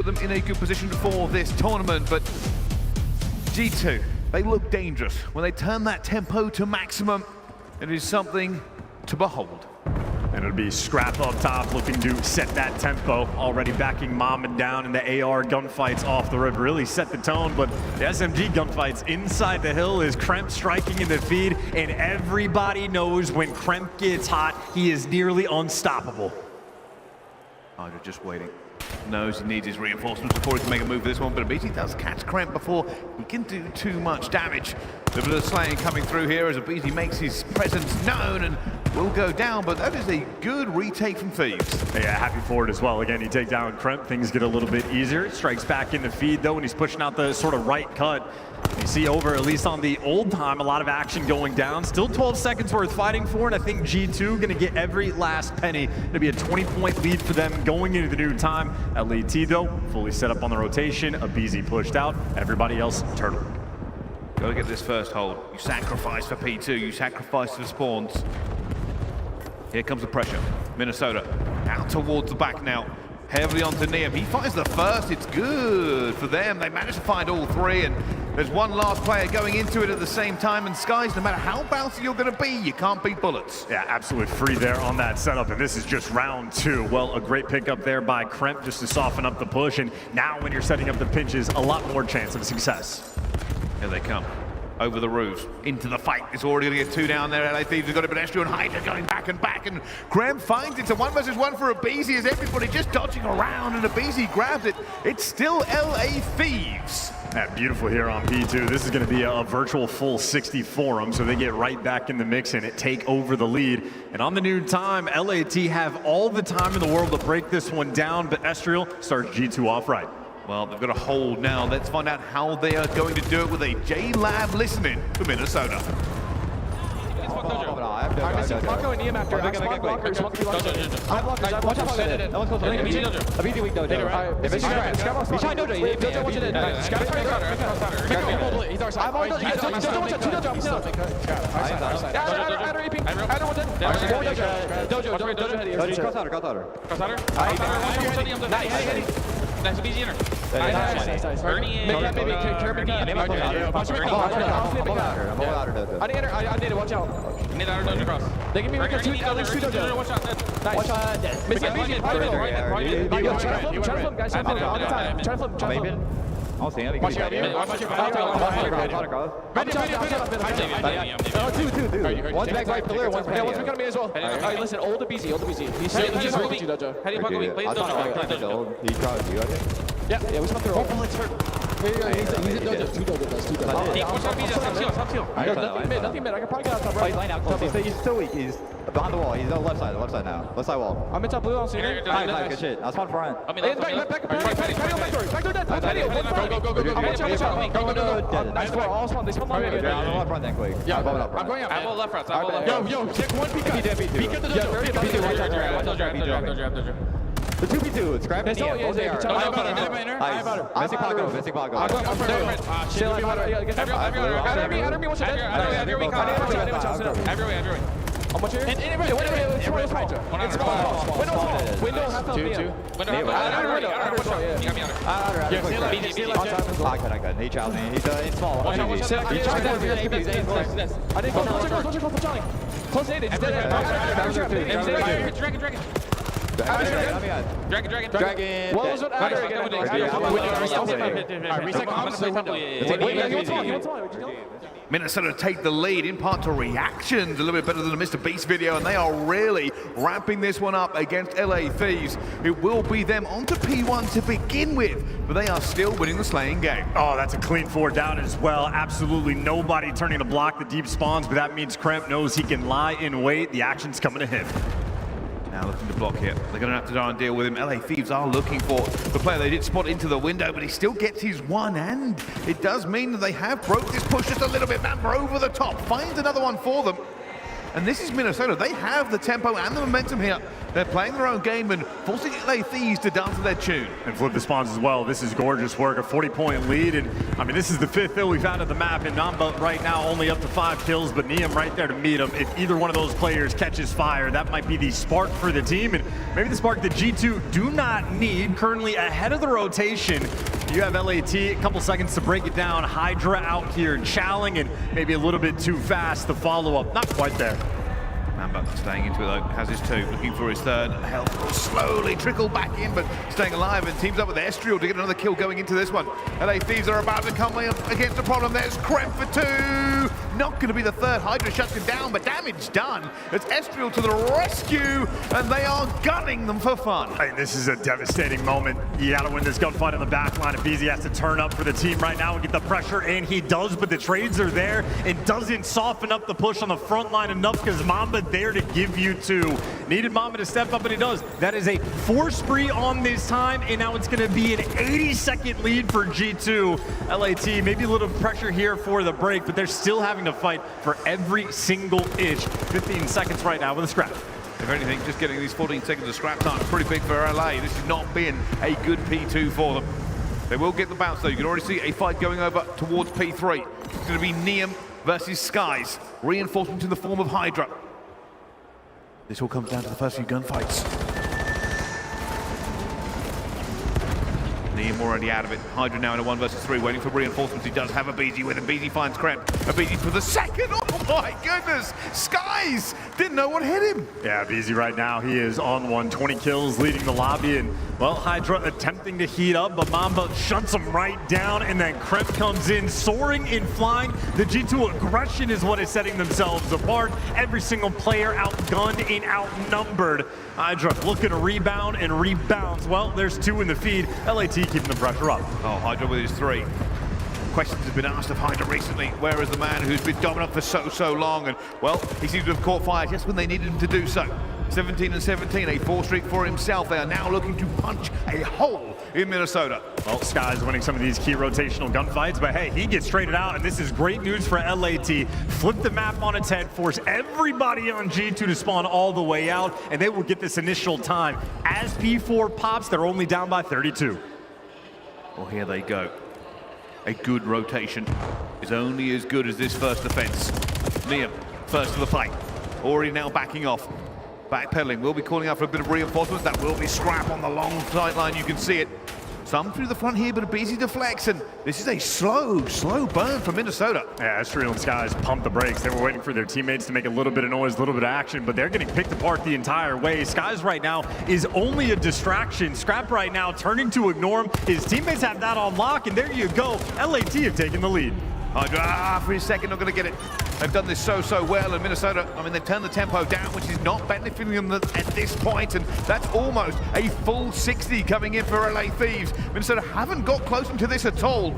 them in a good position for this tournament, but G2, they look dangerous. When they turn that tempo to maximum, it is something to behold. And it'll be Scrap up top looking to set that tempo, already backing Mom down in the AR gunfights off the rip, really set the tone, but the SMG gunfights inside the hill is Kremp striking in the feed, and everybody knows when Kremp gets hot, he is nearly unstoppable. Hydra just waiting. Knows he needs his reinforcements before he can make a move for this one, but Abizi does catch Kremp before he can do too much damage. A little bit of slaying coming through here as Abizi makes his presence known and will go down, but that is a good retake from Thieves. Yeah, happy for it as well. Again, you take down Kremp, things get a little bit easier. Strikes back in the feed though, and he's pushing out the sort of right cut. You see over, at least on the old time, a lot of action going down. Still 12 seconds worth fighting for, and I think G2 gonna get every last penny. It'll be a 20-point lead for them going into the new time. LAT though, fully set up on the rotation. Abizi pushed out, everybody else turtle. Gotta get this first hold. You sacrifice for P2, you sacrifice for spawns. Here comes the pressure. Minnesota out towards the back now. Heavily onto Neum. He finds the first. It's good for them. They managed to find all three, and there's one last player going into it at the same time. And Skies, no matter how bouncy you're going to be, you can't beat bullets. Yeah, absolutely free there on that setup, and this is just round two. Well, a great pickup there by Kremp just to soften up the push, and now when you're setting up the pinches, a lot more chance of success. Here they come. Over the roofs, into the fight. It's already going to get two down there. LA Thieves have got a pedestrian Hydra going back, and Kremp finds it's a 1 versus 1 for Abizi as everybody just dodging around, and Abizi grabs it. It's still LA Thieves. Yeah, beautiful here on P2. This is going to be a virtual full 60 for them, so they get right back in the mix and take over the lead. And on the new time, LAT have all the time in the world to break this one down, but Estriel starts G2 off right. Well, they've got a hold now. Let's find out how they are going to do it with a J-Lab listening to Minnesota. Paco and Neum after. I block blockers. I blockers. Watch out for that. Abizi weak though. He's trying Dojo. Dojo, watch it in. He's our side. Dojo, watch out. Dojo. Nice, Abizi inner. Nice. Bernie in. I need it, watch out. Need our Dojo cross. They give me at least two Dojo. Watch out. Nice. Watch out. Miss it. Try to flip, guys. Try to flip. I'll see him. Watch out. Two. One's back right pillar, one's back. One's back on me as well. Alright, listen, old Abizi. He's just holding you, Dojo. How do you Paco weak? Please Dojo. He tried you, I think. Yeah, we spent through. He's in Dojo. Two Dojo. Watch out, Abizi. Top seal. Nothing mid. I can probably get out top right. Line out close. He's still weak. He's behind the wall. He's on the left side now. Left side wall. I'm in top blue. I'll see you. Nice, good shit. That's one front. Back door. Nice door. All spawn. They spawn on me. I'm on front then quick. Yeah, I'm going up front. I'm going up. I will left front. Yo, check one peek at the Dojo. The 2v2, it's grabbing me. Missing Paco. How much here? Window, half health. I got He challenged me. He's in small. Close 8. It's dead. Dragon. What was it? Minnesota take the lead in part to reactions, a little bit better than the Mr. Beast video, and they are really ramping this one up against LA Thieves. It will be them onto P1 to begin with, but they are still winning the slaying game. Oh, that's a clean 4 down as well. Absolutely nobody turning to block the deep spawns, but that means Kremp knows he can lie in wait. The action's coming to him. Now looking to block here. They're going to have to try and deal with him. LA Thieves are looking for the player they did spot into the window, but he still gets his one, and it does mean that they have broke this push just a little bit. Mamba over the top finds another one for them. And this is Minnesota. They have the tempo and the momentum here. They're playing their own game and forcing LA Thieves to dance to their tune. And flip the spawns as well. This is gorgeous work, a 40-point lead. And I mean, this is the 5th kill we've had at the map. And Namba right now only up to 5 kills, but Neum right there to meet him. If either one of those players catches fire, that might be the spark for the team. And maybe the spark that G2 do not need. Currently ahead of the rotation. You have LAT, a couple seconds to break it down. Hydra out here challing, and maybe a little bit too fast to follow up. Not quite there. Mamba staying into it though, has his 2, looking for his 3rd. Health will slowly trickle back in, but staying alive and teams up with Estriel to get another kill going into this one. LA Thieves are about to come up against a problem. There's Kremp for 2. Not going to be the 3rd. Hydra shuts him down, but damage done. It's Estriel to the rescue, and they are gunning them for fun. Hey, this is a devastating moment. You got to win this gunfight on the back line. If Easy has to turn up for the team right now and get the pressure, and he does, but the trades are there and doesn't soften up the push on the front line enough because Mamba there to give you 2. Needed Mamba to step up, and he does. That is a 4 spree on this time, and now it's going to be an 80-second lead for G2. LAT, maybe a little pressure here for the break, but they're still having to fight for every single inch. 15 seconds right now with a scrap. If anything, just getting these 14 seconds of scrap time is pretty big for LA. This has not been a good P2 for them. They will get the bounce though. You can already see a fight going over towards P3. It's going to be Neum versus Skies. Reinforcement in the form of Hydra. This all comes down to the first few gunfights. Neum already out of it. Hydra now in a 1 versus 3, waiting for reinforcements. He does have a BG with him. BG finds Kremp. A BG for the 2nd. Oh my goodness! Skies didn't know what hit him. Yeah, BZ right now, he is on 1, 20 kills, leading the lobby, and well, Hydra attempting to heat up, but Mamba shuts him right down, and then Kremp comes in, soaring and flying. The G2 aggression is what is setting themselves apart. Every single player outgunned and outnumbered. Hydra looking to rebound and rebounds. Well, there's 2 in the feed. LAT keeping the pressure up. Oh, Hydra with his 3. Questions have been asked of Hydra recently. Where is the man who's been dominant for so long? And, well, he seems to have caught fire just when they needed him to do so. 17 and 17, a 4 streak for himself. They are now looking to punch a hole in Minnesota. Well, Sky's winning some of these key rotational gunfights, but hey, he gets traded out, and this is great news for LAT. Flip the map on its head, force everybody on G2 to spawn all the way out, and they will get this initial time. As P4 pops, they're only down by 32. Well, here they go. A good rotation is only as good as this first defense. Neum, first to the fight. Already now backing off. Backpedaling, will be calling out for a bit of reinforcements. That will be scrap on the long sideline, you can see it. Some through the front here, but a busy deflects, and this is a slow burn from Minnesota. Yeah, Estriel and Skies pumped the brakes. They were waiting for their teammates to make a little bit of noise, a little bit of action, but they're getting picked apart the entire way. Skies right now is only a distraction. Scrap right now turning to ignore him. His teammates have that on lock, and there you go. LAT have taken the lead. Hydra, for his 2nd, not going to get it. They've done this so well, and Minnesota, I mean, they've turned the tempo down, which is not benefiting them at this point, and that's almost a full 60 coming in for LA Thieves. Minnesota haven't got close into this at all.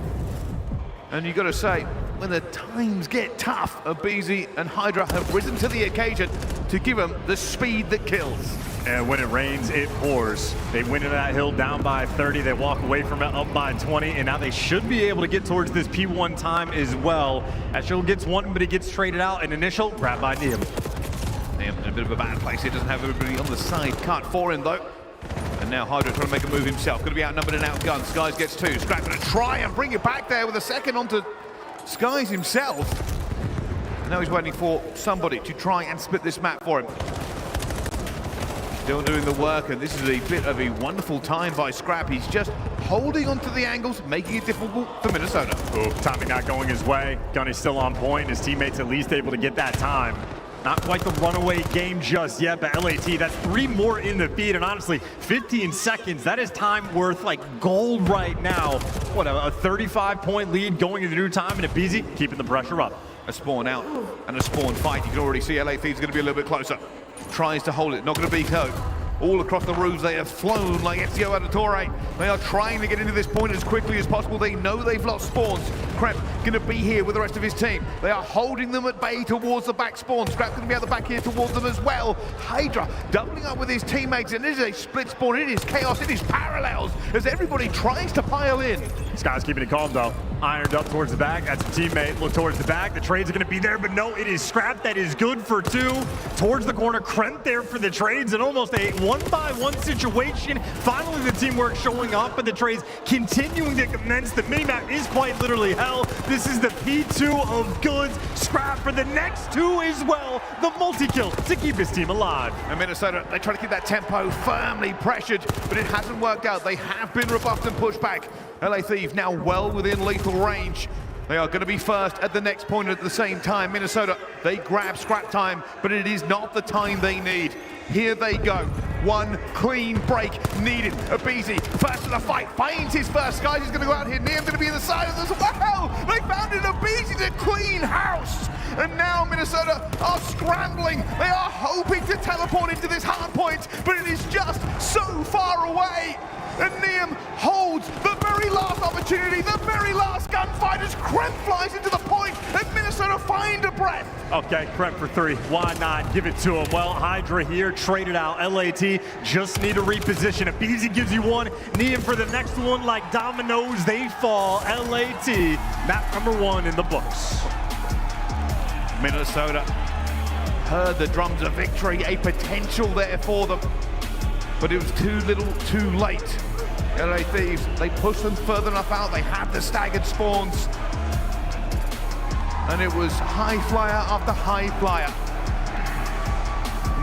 And you've got to say, when the times get tough, Abizi and Hydra have risen to the occasion to give them the speed that kills. And when it rains, it pours. They win into that hill down by 30. They walk away from it up by 20. And now they should be able to get towards this P1 time as well. Estriel gets 1, but he gets traded out. An initial grab by Neum. Neum in a bit of a bad place. He doesn't have everybody on the side cut for him, though. And now Hydra trying to make a move himself. Going to be outnumbered and outgunned. Skies gets 2. Scrap going to try and bring it back there with a 2nd onto Skies himself. Now he's waiting for somebody to try and split this map for him. Still doing the work, and this is a bit of a wonderful time by Scrap. He's just holding onto the angles, making it difficult for Minnesota. Ooh, timing not going his way. Gunny's still on point. His teammates at least able to get that time. Not quite the runaway game just yet, but LAT, that's 3 more in the feed, and honestly, 15 seconds, that is time worth like gold right now. What, a 35-point lead going into new time, and Abizi keeping the pressure up. A spawn out and a spawn fight. You can already see LA Thieves going to be a little bit closer. Tries to hold it, not going to be so. All across the roofs, they have flown like Ezio Auditore. They are trying to get into this point as quickly as possible. They know they've lost spawns. Kremp going to be here with the rest of his team. They are holding them at bay towards the back spawn. Scrap going to be out the back here towards them as well. Hydra doubling up with his teammates, and it is a split spawn. It is chaos, it is parallels, as everybody tries to pile in. This guy's keeping it calm, though. ironed up towards the back. That's a teammate. Look towards the back. The trades are going to be there, but no, it is Scrap that is good for 2. Towards the corner, Kremp there for the trades, and almost a 1-by-1 situation. Finally, the teamwork showing up, but the trades continuing to commence. The minimap is quite literally hell. This is the P2 of goods. Scrap for the next 2 as well. The multi-kill to keep his team alive. And Minnesota, they try to keep that tempo firmly pressured, but it hasn't worked out. They have been rebuffed and pushed back. LA Thieves now well within lethal range. They are going to be first at the next point at the same time. Minnesota, they grab scrap time, but it is not the time they need. Here they go. One clean break needed. aBeZy, first to the fight, finds his first. Skies is going to go out here. Neum going to be in the side of this. Wow! They found it. aBeZy to clean house. And now Minnesota are scrambling. They are hoping to teleport into this hard point, but it is just so far away. And Neum holds the very last opportunity, the very last gunfight as Kremp flies into the point and Minnesota find a breath. Okay, Kremp for 3. Why not give it to him? Well, Hydra here, traded out. LAT just need to reposition. aBeZy gives you 1. Neum for the next one, like dominoes, they fall. LAT, map number 1 in the books. Minnesota heard the drums of victory, a potential there for them. But it was too little, too late. LA Thieves, they pushed them further enough out. They had the staggered spawns. And it was high flyer after high flyer.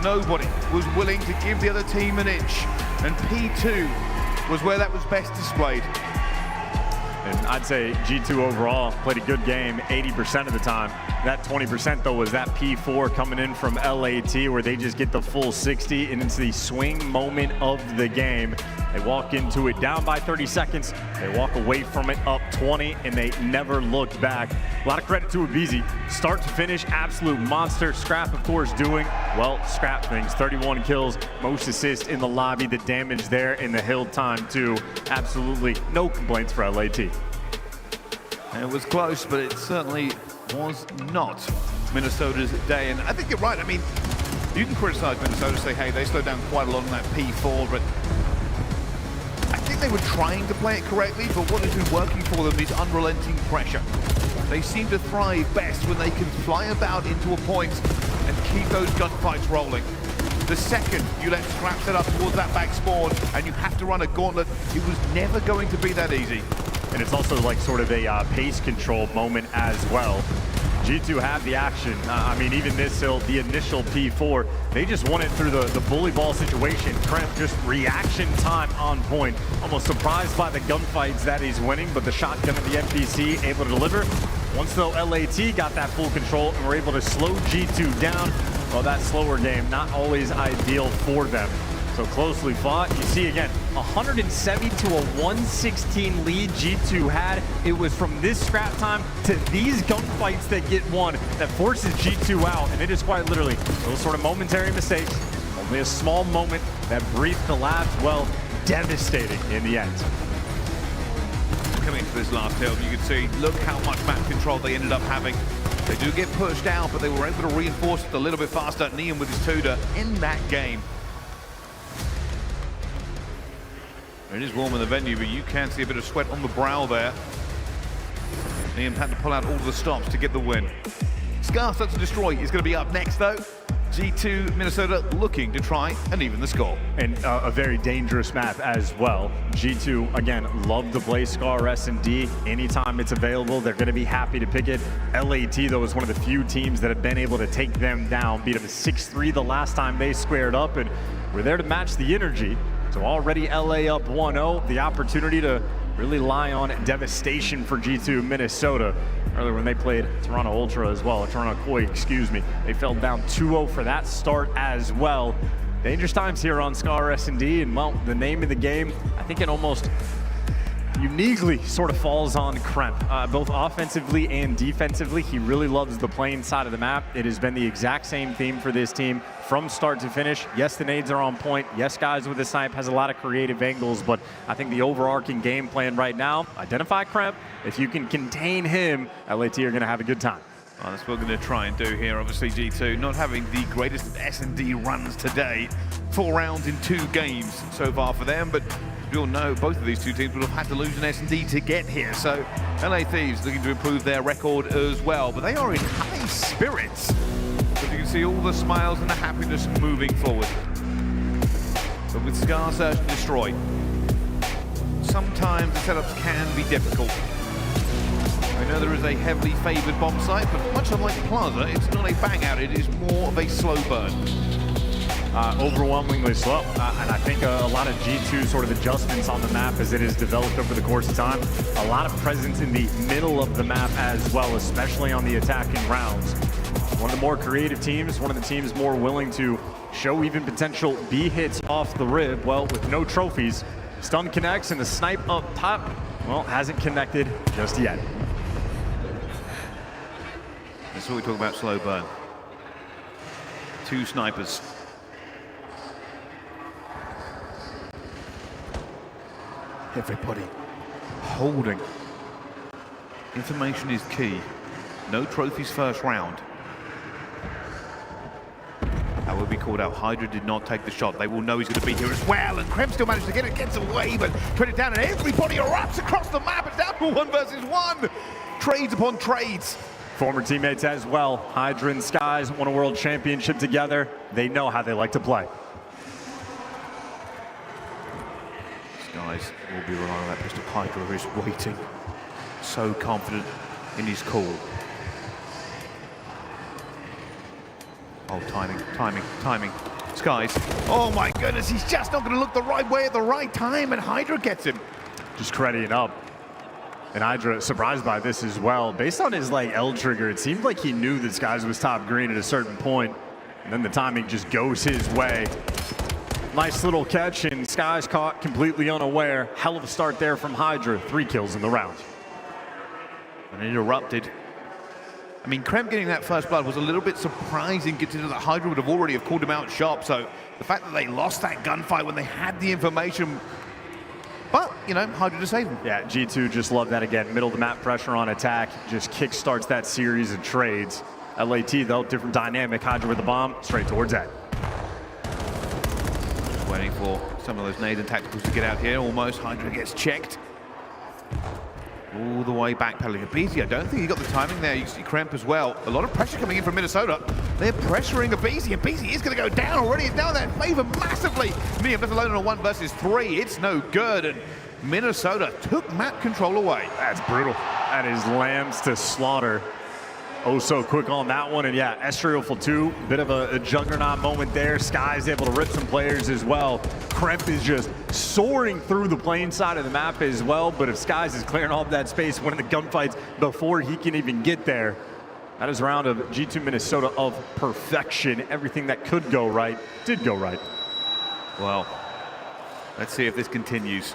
Nobody was willing to give the other team an inch. And P2 was where that was best displayed. And I'd say G2 overall played a good game 80% of the time. That 20% though was that P4 coming in from LAT where they just get the full 60 and it's the swing moment of the game. They walk into it down by 30 seconds. They walk away from it up 20 and they never looked back. A lot of credit to aBeZy. Start to finish, absolute monster. Scrap, of course, doing, well, Scrap things. 31 kills, most assists in the lobby. The damage there in the hill time too. Absolutely no complaints for LAT. It was close, but it certainly was not Minnesota's day. And I think you're right. I mean, you can criticize Minnesota, say, hey, they slowed down quite a lot on that P4, but I think they were trying to play it correctly, but what has been working for them is unrelenting pressure. They seem to thrive best when they can fly about into a point and keep those gunfights rolling. The second you let Scrap set up towards that back spawn and you have to run a gauntlet, it was never going to be that easy. And it's also like sort of a pace control moment as well. G2 had the action. I mean, even this hill, the initial P4, they just won it through the bully ball situation. Kremp just reaction time on point. Almost surprised by the gunfights that he's winning, but the shotgun of the NPC able to deliver. Once though LAT got that full control and were able to slow G2 down, well, that slower game not always ideal for them. So closely fought. You see again, 170 to a 116 lead G2 had. It was from this scrap time to these gunfights that get won that forces G2 out. And it is quite literally those sort of momentary mistakes. Only a small moment that breathed the last, well, devastating in the end. Coming into this last hill, you can see, look how much map control they ended up having. They do get pushed out, but they were able to reinforce it a little bit faster. Neum with his Tudor in that game. It is warm in the venue, but you can see a bit of sweat on the brow there. Neum had to pull out all the stops to get the win. Scar Search and Destroy is going to be up next, though. G2 Minnesota looking to try and even the score. And a very dangerous map as well. G2, again, love to play Scar S&D. Anytime it's available, they're going to be happy to pick it. LAT, though, is one of the few teams that have been able to take them down. Beat them 6-3 the last time they squared up, and we're there to match the energy. So already LA up 1-0, the opportunity to really lie on devastation for G2 Minnesota. Earlier when they played Toronto Ultra as well, Toronto Koi, excuse me, they fell down 2-0 for that start as well. Dangerous times here on Scar S&D, and well, the name of the game, I think it almost uniquely sort of falls on Kremp, both offensively and defensively. He really loves the playing side of the map. It has been the exact same theme for this team from start to finish. Yes, the nades are on point. Yes, guys with the snipe has a lot of creative angles, but I think the overarching game plan right now, identify Kremp. If you can contain him, LAT are going to have a good time. Well, that's what we're going to try and do here. Obviously, G2 not having the greatest S&D runs today. 4 rounds in 2 games so far for them, but we all know both of these two teams would have had to lose an S&D to get here. So LA Thieves looking to improve their record as well, but they are in high spirits. But you can see all the smiles and the happiness moving forward. But with Scar Search and Destroy, sometimes the setups can be difficult. I know there is a heavily favoured bomb site, but much unlike Plaza, it's not a bang out, it is more of a slow burn. Overwhelmingly slow, and I think a lot of G2 sort of adjustments on the map as it has developed over the course of time. A lot of presence in the middle of the map as well, especially on the attacking rounds. One of the more creative teams, one of the teams more willing to show even potential B hits off the rib. Well, with no trophies, stun connects and the snipe up top, well, hasn't connected just yet. That's what we talk about, slow burn. Two snipers. Everybody holding. Information is key. No trophies first round. That will be called out. Hydra did not take the shot. They will know he's going to be here as well. And Krem still managed to get it, gets away, but put it down, and everybody erupts across the map. It's down to 1 versus 1. Trades upon trades. Former teammates as well. Hydra and Skies won a world championship together. They know how they like to play. Skies will be relying on that pistol. Hydra is waiting. So confident in his call. Oh, timing. Skies. Oh my goodness, he's just not going to look the right way at the right time, and Hydra gets him. Just creddying up. And Hydra surprised by this as well. Based on his L trigger, it seemed like he knew that Skies was top green at a certain point, and then the timing just goes his way. Nice little catch, and Skies caught completely unaware. Hell of a start there from Hydra. 3 kills in the round. And it erupted. I mean, Krem getting that first blood was a little bit surprising, considering that Hydra would have already called him out sharp. So the fact that they lost that gunfight when they had the information, but, you know, Hydra to save him. Yeah, G2 just love that again. Middle of the map pressure on attack, just kickstarts that series of trades. LAT, though, different dynamic. Hydra with the bomb, straight towards that. Waiting for some of those nades and tacticals to get out here. Almost Hydra gets checked. All the way back, pedaling. aBeZy, I don't think he got the timing there. You see Kremp as well. A lot of pressure coming in from Minnesota. They're pressuring aBeZy. aBeZy is going to go down already. It's down their favor massively. Niam left alone on a 1 versus 3. It's no good. And Minnesota took map control away. That's brutal. That is lambs to slaughter. Oh, so quick on that one. And yeah, Estriel 2, bit of a juggernaut moment there. Sky's able to rip some players as well. Kremp is just soaring through the plane side of the map as well. But if Skies is clearing all of that space, winning the gunfights before he can even get there, that is a round of G2 Minnesota of perfection. Everything that could go right did go right. Well, let's see if this continues.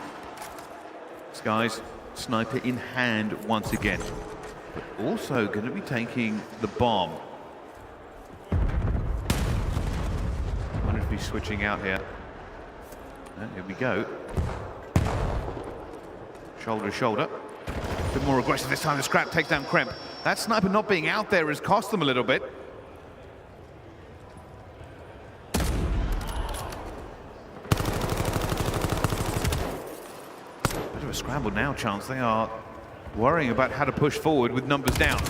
Skies, sniper in hand once again. But also going to be taking the bomb. I wonder if he's switching out here. Here we go. Shoulder to shoulder. A bit more aggressive this time. The Scrap takes down Kremp. That sniper not being out there has cost them a little bit. Bit of a scramble now, Chance. They are worrying about how to push forward with numbers down.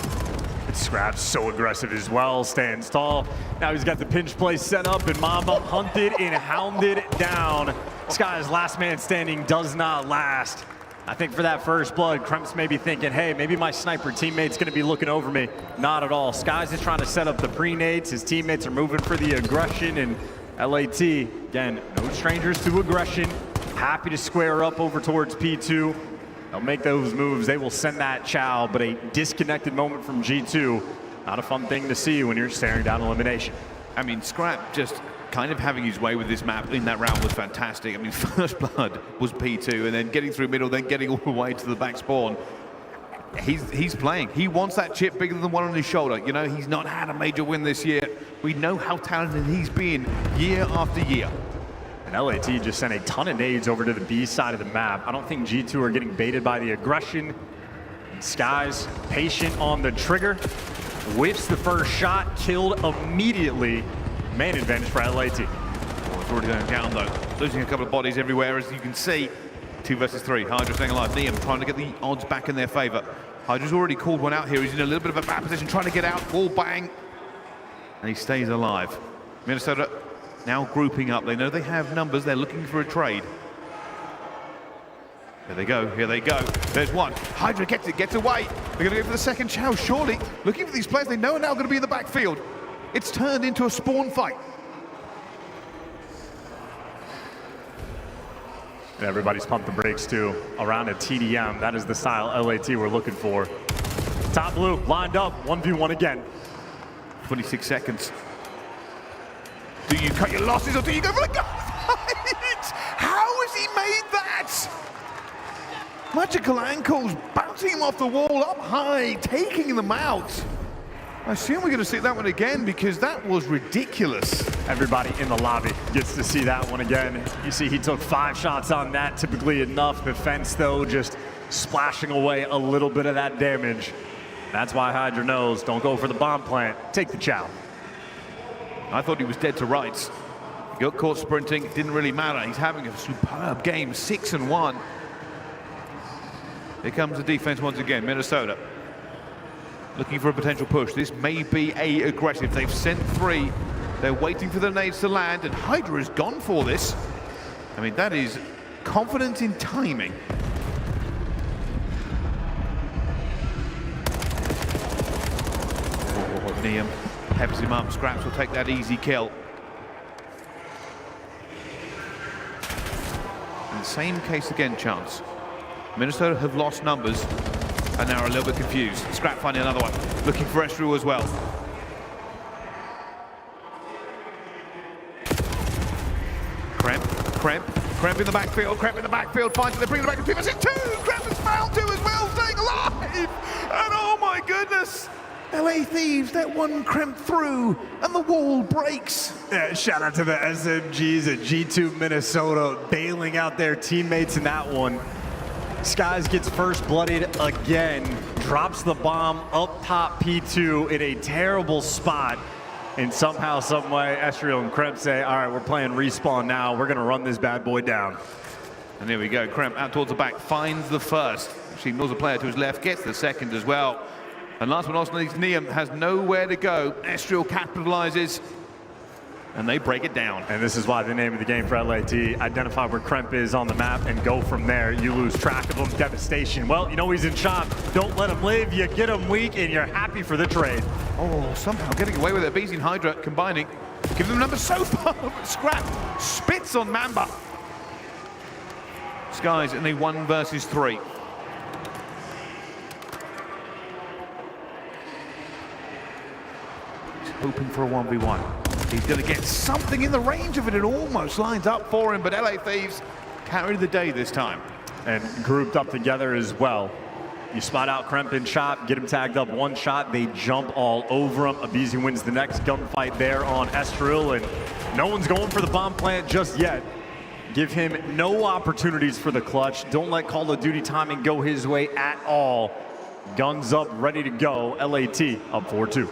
Scrap's so aggressive as well, stands tall. Now he's got the pinch play set up, and Mamba hunted and hounded down. Sky's last man standing does not last. I think for that first blood, Kremp's maybe thinking, hey, maybe my sniper teammate's gonna be looking over me. Not at all. Skies is trying to set up the pre-nades. His teammates are moving for the aggression, and LAT, again, no strangers to aggression. Happy to square up over towards P2. They'll make those moves. They will send that chow, but a disconnected moment from G2. Not a fun thing to see when you're staring down elimination. I mean, Scrap just kind of having his way with this map in that round was fantastic. I mean, first blood was P2, and then getting through middle, then getting all the way to the back spawn. He's playing. He wants that chip bigger than the one on his shoulder. You know, he's not had a major win this year. We know how talented he's been year after year. And LAT just sent a ton of nades over to the B side of the map. I don't think G2 are getting baited by the aggression. Skies patient on the trigger. Whips the first shot, killed immediately. Man advantage for LAT. Oh, it's already going down though. Losing a couple of bodies everywhere, as you can see. 2 versus 3. Hydra staying alive. Neum trying to get the odds back in their favor. Hydra's already called one out here. He's in a little bit of a bad position, trying to get out. Wall bang. And he stays alive. Minnesota now grouping up. They know they have numbers. They're looking for a trade. Here they go, here they go. There's one. Hydra gets it, gets away. They're going to go for the second chow, surely. Looking for these players they know are now going to be in the backfield. It's turned into a spawn fight. And everybody's pumped the brakes too. Around a TDM, that is the style LAT we're looking for. Top blue, lined up, 1v1 again. 26 seconds. Do you cut your losses or do you go for the gunfight? How has he made that? Magical ankles bouncing him off the wall up high, taking them out. I assume we're going to see that one again because that was ridiculous. Everybody in the lobby gets to see that one again. You see he took 5 shots on that, typically enough. The fence though just splashing away a little bit of that damage. That's why Hydra knows, don't go for the bomb plant, take the chow. I thought he was dead to rights. He got caught sprinting, it didn't really matter. He's having a superb game, 6-1. Here comes the defense once again, Minnesota. Looking for a potential push. This may be a aggressive. They've sent 3. They're waiting for the nades to land, and Hydra has gone for this. I mean, that is confidence in timing. Neum peppers him up. Scraps will take that easy kill. In the same case again, Chance. Minnesota have lost numbers and now are a little bit confused. Scrap finding another one. Looking for Estrew as well. Kremp in the backfield. Kremp in the backfield. Finds it. They bring it back to 2 versus 2. Kremp is found 2 as well, staying alive. And oh my goodness. LA Thieves, that one Kremp through, and the wall breaks. Yeah, shout out to the SMGs at G2 Minnesota, bailing out their teammates in that one. Skies gets first blooded again, drops the bomb up top P2 in a terrible spot. And somehow, some way, Estriel and Kremp say, all right, we're playing respawn now. We're going to run this bad boy down. And here we go. Kremp out towards the back, finds the first. She ignores a player to his left, gets the second as well. And last but not least, Neum has nowhere to go. Estriel capitalizes, and they break it down. And this is why the name of the game for LAT, identify where Kremp is on the map and go from there. You lose track of him, devastation. Well, you know he's in shop. Don't let him live. You get him weak, and you're happy for the trade. Oh, somehow getting away with it. Bees and Hydra combining. Give them numbers so far. Scrap spits on Mamba. Skies in a 1 versus 3. Hoping for a 1v1. He's going to get something in the range of it. It almost lines up for him, but LA Thieves carry the day this time. And grouped up together as well. You spot out Kremp in shot, get him tagged up 1 shot, they jump all over him. Abizi wins the next gunfight there on Estriel, and no one's going for the bomb plant just yet. Give him no opportunities for the clutch. Don't let Call of Duty timing go his way at all. Guns up, ready to go. LAT up 4-2.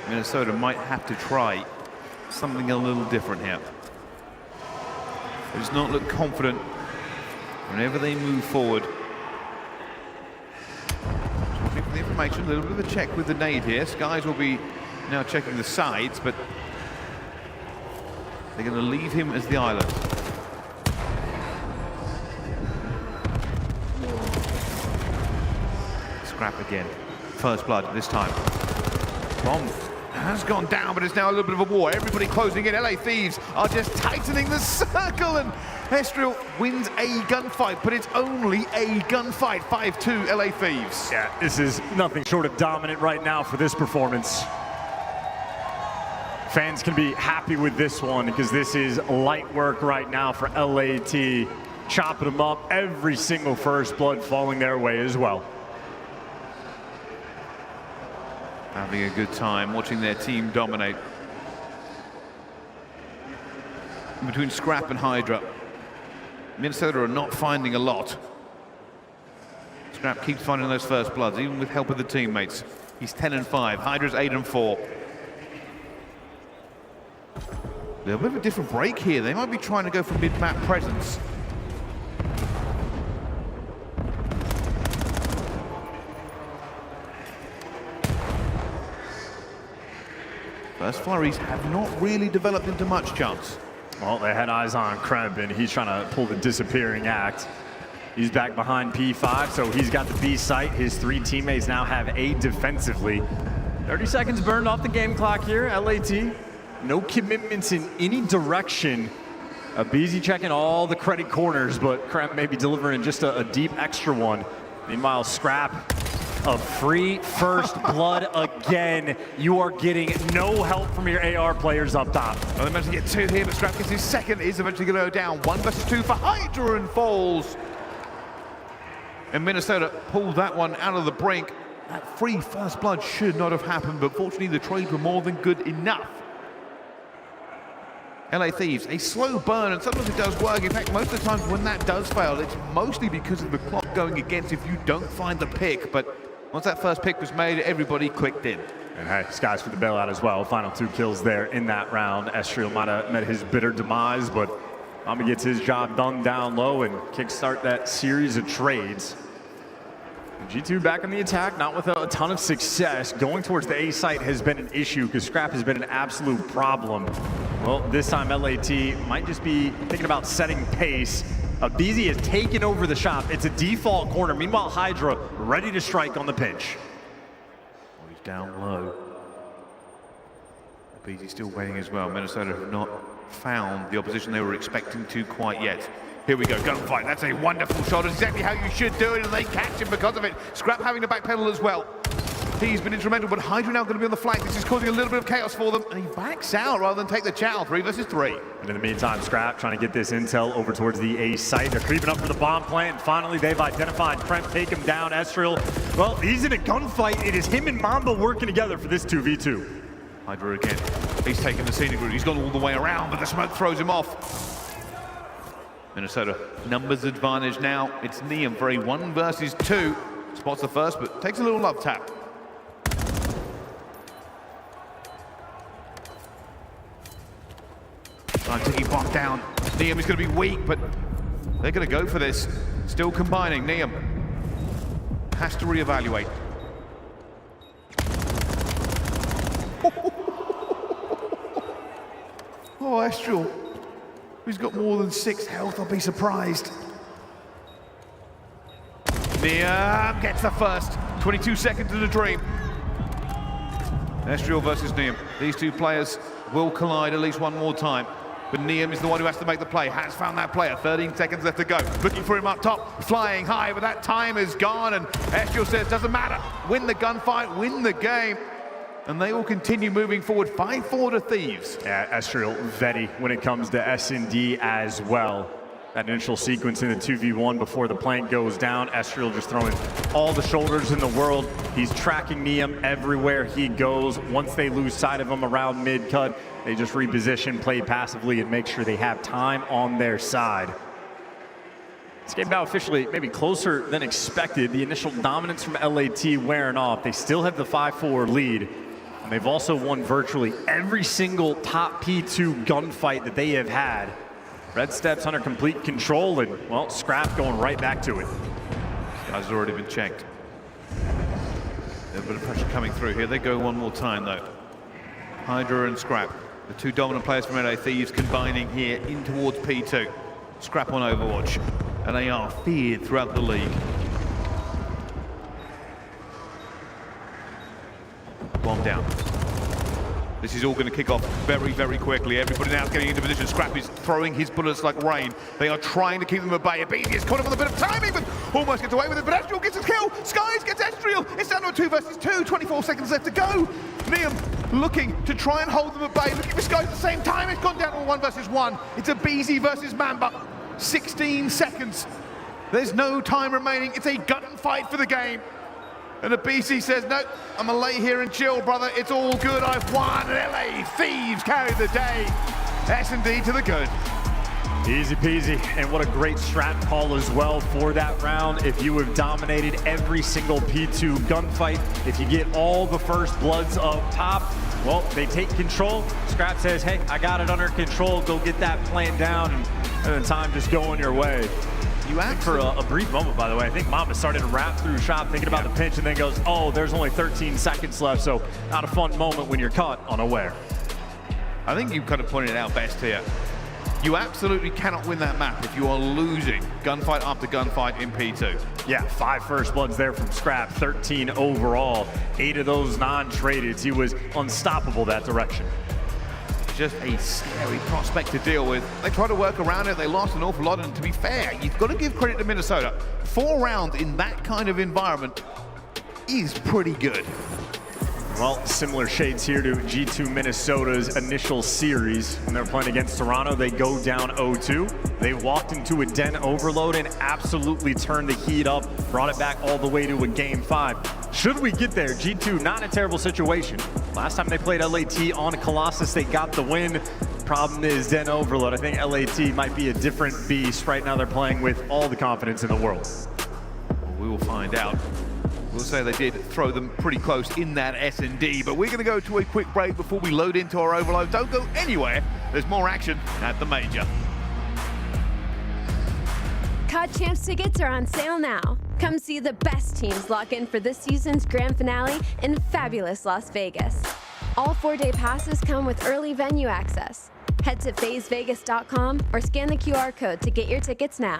Minnesota might have to try something a little different here. They does not look confident whenever they move forward. Just looking for the information, a little bit of a check with the nade here. Skies will be now checking the sides, but they're going to leave him as the island. Scrap again. First blood this time. Bomb has gone down, but it's now a little bit of a war. Everybody closing in. LA Thieves are just tightening the circle, and Estriel wins a gunfight, but it's only a gunfight. 5-2 LA Thieves. Yeah, this is nothing short of dominant right now for this performance. Fans can be happy with this one because this is light work right now for LAT. Chopping them up, every single first blood falling their way as well. Having a good time watching their team dominate. In between Scrap and Hydra, Minnesota are not finding a lot. Scrap keeps finding those first bloods, even with help of the teammates. He's 10-5, Hydra's 8-4. A little bit of a different break here. They might be trying to go for mid-map presence. First flurries have not really developed into much chance. Well, they had eyes on Kremp, and he's trying to pull the disappearing act. He's back behind P5, so he's got the B site. His 3 teammates now have A defensively. 30 seconds burned off the game clock here, LAT. No commitments in any direction. Beezy checking all the credit corners, but Kremp maybe delivering just a deep extra one. Meanwhile, Scrap, a free first blood again. You are getting no help from your AR players up top. Well, they managed to get 2 here, but Scrap gets his second. Is eventually going to go down. 1 versus 2 for Hydra and falls. And Minnesota pulled that one out of the brink. That free first blood should not have happened, but fortunately the trades were more than good enough. LA Thieves, a slow burn, and sometimes it does work. In fact, most of the times when that does fail, it's mostly because of the clock going against if you don't find the pick. But once that first pick was made, everybody clicked in. And hey, Skies for the bailout as well. Final 2 kills there in that round. Estriel might have met his bitter demise, but Mamba gets his job done down low and kickstart that series of trades. G2 back on the attack, not with a ton of success. Going towards the A site has been an issue because Scrap has been an absolute problem. Well, this time LAT might just be thinking about setting pace. Beezy has taken over the shop. It's a default corner. Meanwhile, Hydra ready to strike on the pinch. Oh, he's down low. Beezy's still waiting as well. Minnesota have not found the opposition they were expecting to quite yet. Here we go, gunfight. That's a wonderful shot. That's exactly how you should do it, and they catch him because of it. Scrap having to backpedal as well. He's been instrumental, but Hydra now going to be on the flank. This is causing a little bit of chaos for them, and he backs out rather than take the chow. 3 versus 3. And in the meantime, Scrap trying to get this intel over towards the A site. They're creeping up for the bomb plant, and finally they've identified Kremp, take him down. Estriel, well, he's in a gunfight. It is him and Mamba working together for this 2v2. Hydra again. He's taken the scenic route. He's gone all the way around, but the smoke throws him off. Minnesota, numbers advantage now. It's Neum for a 1 versus 2. Spots the first, but takes a little love tap. Taking bomb down. Neum is going to be weak, but they're going to go for this. Still combining. Neum has to reevaluate. Oh, Estriel. Who's got more than 6 health, I'll be surprised. Neum gets the first. 22 seconds in the dream. Estriel versus Neum. These 2 players will collide at least one more time. But Neum is the one who has to make the play. Has found that player. 13 seconds left to go. Looking for him up top. Flying high, but that time is gone. And Estriel says, doesn't matter. Win the gunfight, win the game. And they will continue moving forward. 5-4 to Thieves. Yeah, Estriel Vetty when it comes to S&D as well. That initial sequence in the 2v1 before the plank goes down. Estriel just throwing all the shoulders in the world. He's tracking Neum everywhere he goes. Once they lose sight of him around mid-cut, they just reposition, play passively, and make sure they have time on their side. This game now officially maybe closer than expected. The initial dominance from LAT wearing off. They still have the 5-4 lead. And they've also won virtually every single top P2 gunfight that they have had. Red Steps under complete control, and, well, Scrap going right back to it. Guys have already been checked. A bit of pressure coming through here. They go one more time, though. Hydra and Scrap, the 2 dominant players from LA Thieves combining here in towards P2. Scrap on Overwatch, and they are feared throughout the league. Bomb down. This is all going to kick off very, very quickly. Everybody now is getting into position. Scrap is throwing his bullets like rain. They are trying to keep them at bay. Beezy is caught up with a bit of timing, but almost gets away with it. But Estriel gets his kill. Skies gets Estriel. It's down to a 2 versus 2. 24 seconds left to go. Neum looking to try and hold them at bay. Looking for Skies at the same time. It's gone down to a 1 versus 1. It's a Beezy versus Mamba. 16 seconds. There's no time remaining. It's a gunfight for the game. And the BC says, no, I'm gonna lay here and chill, brother. It's all good, I've won. LA Thieves carry the day. S&D to the good. Easy peasy, and what a great strat call as well for that round. If you have dominated every single P2 gunfight, if you get all the first bloods up top, Well, they take control. Scrap says, hey, I got it under control. Go get that plan down, and then time just going your way. You act for a brief moment, by the way. I think Mamba started to wrap through shop thinking about the pinch and then goes, oh, there's only 13 seconds left, so not a fun moment when you're caught unaware. I think you kind of pointed it out best here. You absolutely cannot win that map if you are losing gunfight after gunfight in P2. Yeah, 5 first bloods there from Scrap, 13 overall. 8 of those non-traded. He was unstoppable that direction. Just a scary prospect to deal with. They tried to work around it, they lost an awful lot, and to be fair, you've got to give credit to Minnesota. 4 rounds in that kind of environment is pretty good. Well, similar shades here to G2 Minnesota's initial series. When they're playing against Toronto, they go down 0-2. They walked into a den overload and absolutely turned the heat up, brought it back all the way to a game 5. Should we get there, G2 not in a terrible situation. Last time they played LAT on Colossus, they got the win. Problem is den overload. I think LAT might be a different beast. Right now they're playing with all the confidence in the world. Well, we will find out. We'll say they did throw them pretty close in that S&D, but we're going to go to a quick break before we load into our overload. Don't go anywhere. There's more action at the Major. COD Champs tickets are on sale now. Come see the best teams lock in for this season's grand finale in fabulous Las Vegas. All 4-day passes come with early venue access. Head to FazeVegas.com or scan the QR code to get your tickets now.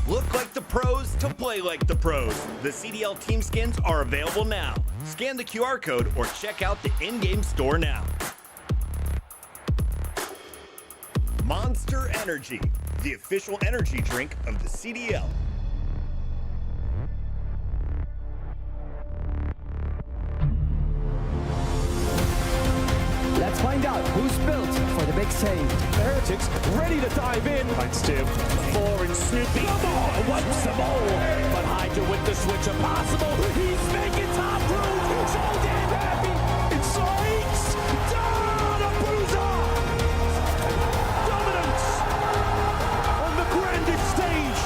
Look like the pros to play like the pros. The CDL team skins are available now. Scan the QR code or check out the in-game store now. Monster Energy, the official energy drink of the CDL. Let's find out who's built for the big save. The Heretics ready to dive in. Finds Tim. 4 and Snoopy. Come on, what's the ball? But Hydra with the switch impossible. He's making top room. So damn happy. It's Sykes. Down a bruiser. Dominance on the grandest stage.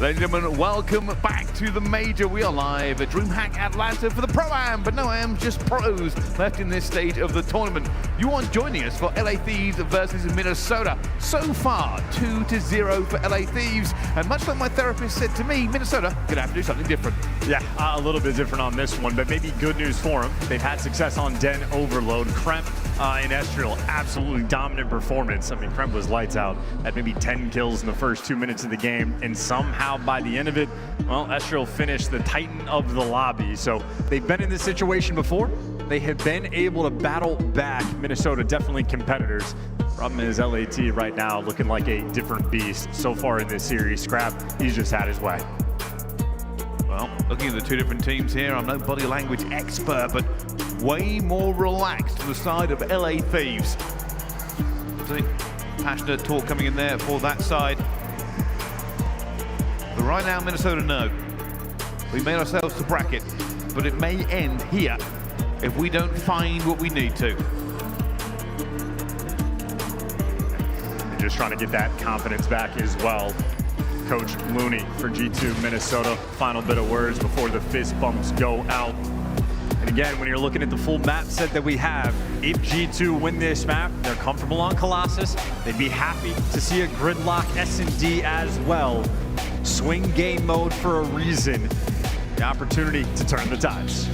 Ladies and gentlemen, welcome back to the Major. We are live at DreamHack Atlanta for the Pro-Am, but no Am, just pros left in this stage of the tournament. You are joining us for LA Thieves versus Minnesota. So far, 2-0 for LA Thieves, and much like my therapist said to me, Minnesota gonna have to do something different. Yeah, a little bit different on this one, but maybe good news for them. They've had success on Den Overload. Kremp and Estriel, absolutely dominant performance. I mean, Kremp was lights out at maybe 10 kills in the first 2 minutes of the game, and somehow by the end of it, well, Estriel finished the Titan of the lobby. So they've been in this situation before. They have been able to battle back. Minnesota, definitely competitors. Problem is LAT right now looking like a different beast so far in this series. Scrap, he's just had his way. Well, looking at the two different teams here, I'm no body language expert, but way more relaxed to the side of LA Thieves. Passionate talk coming in there for that side. But right now, Minnesota know. We made ourselves to bracket, but it may end here if we don't find what we need to. And just trying to get that confidence back as well. Coach Looney for G2 Minnesota. Final bit of words before the fist bumps go out. And again, when you're looking at the full map set that we have, if G2 win this map, they're comfortable on Colossus. They'd be happy to see a gridlock S&D as well. Swing game mode for a reason. The opportunity to turn the tides.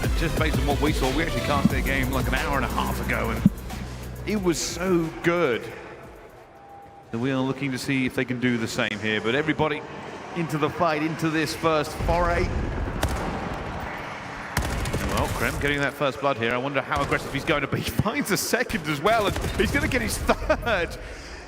And just based on what we saw, we actually cast their game like an hour and a half ago, and it was so good. And we are looking to see if they can do the same here. But everybody into the fight, into this first foray. Well, Kremp getting that first blood here. I wonder how aggressive he's going to be. He finds a second as well, and he's going to get his third.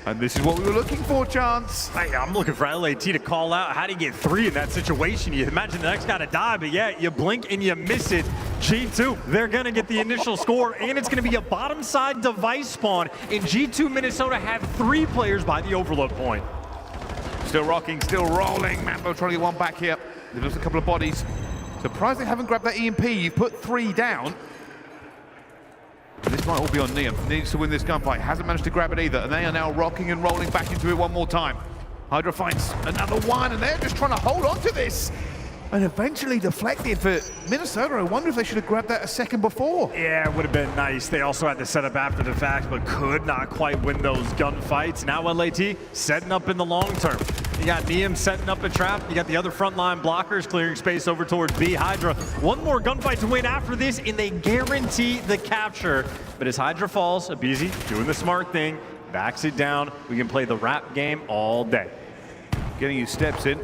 And this is what we were looking for, Chance. Hey, I'm looking for LAT to call out. How do you get 3 in that situation? You imagine the next guy to die, but yeah, you blink and you miss it. G2, they're gonna get the initial score, and it's gonna be a bottom side device spawn. And G2 Minnesota have 3 players by the overload point. Still rocking, still rolling. Mambo trying to get one back here. They've lost a couple of bodies. Surprised they haven't grabbed that EMP. You put 3 down. This might all be on Neum. Needs to win this gunfight. Hasn't managed to grab it either. And they are now rocking and rolling back into it one more time. Hydra finds another one, and they're just trying to hold on to this. And eventually deflected for Minnesota. I wonder if they should have grabbed that a second before. Yeah, it would have been nice. They also had to set up after the fact, but could not quite win those gunfights. Now LAT setting up in the long term. You got Neum setting up a trap. You got the other frontline blockers clearing space over towards B. Hydra, one more gunfight to win after this, and they guarantee the capture. But as Hydra falls, aBeZy doing the smart thing, backs it down. We can play the rap game all day. Getting his steps in.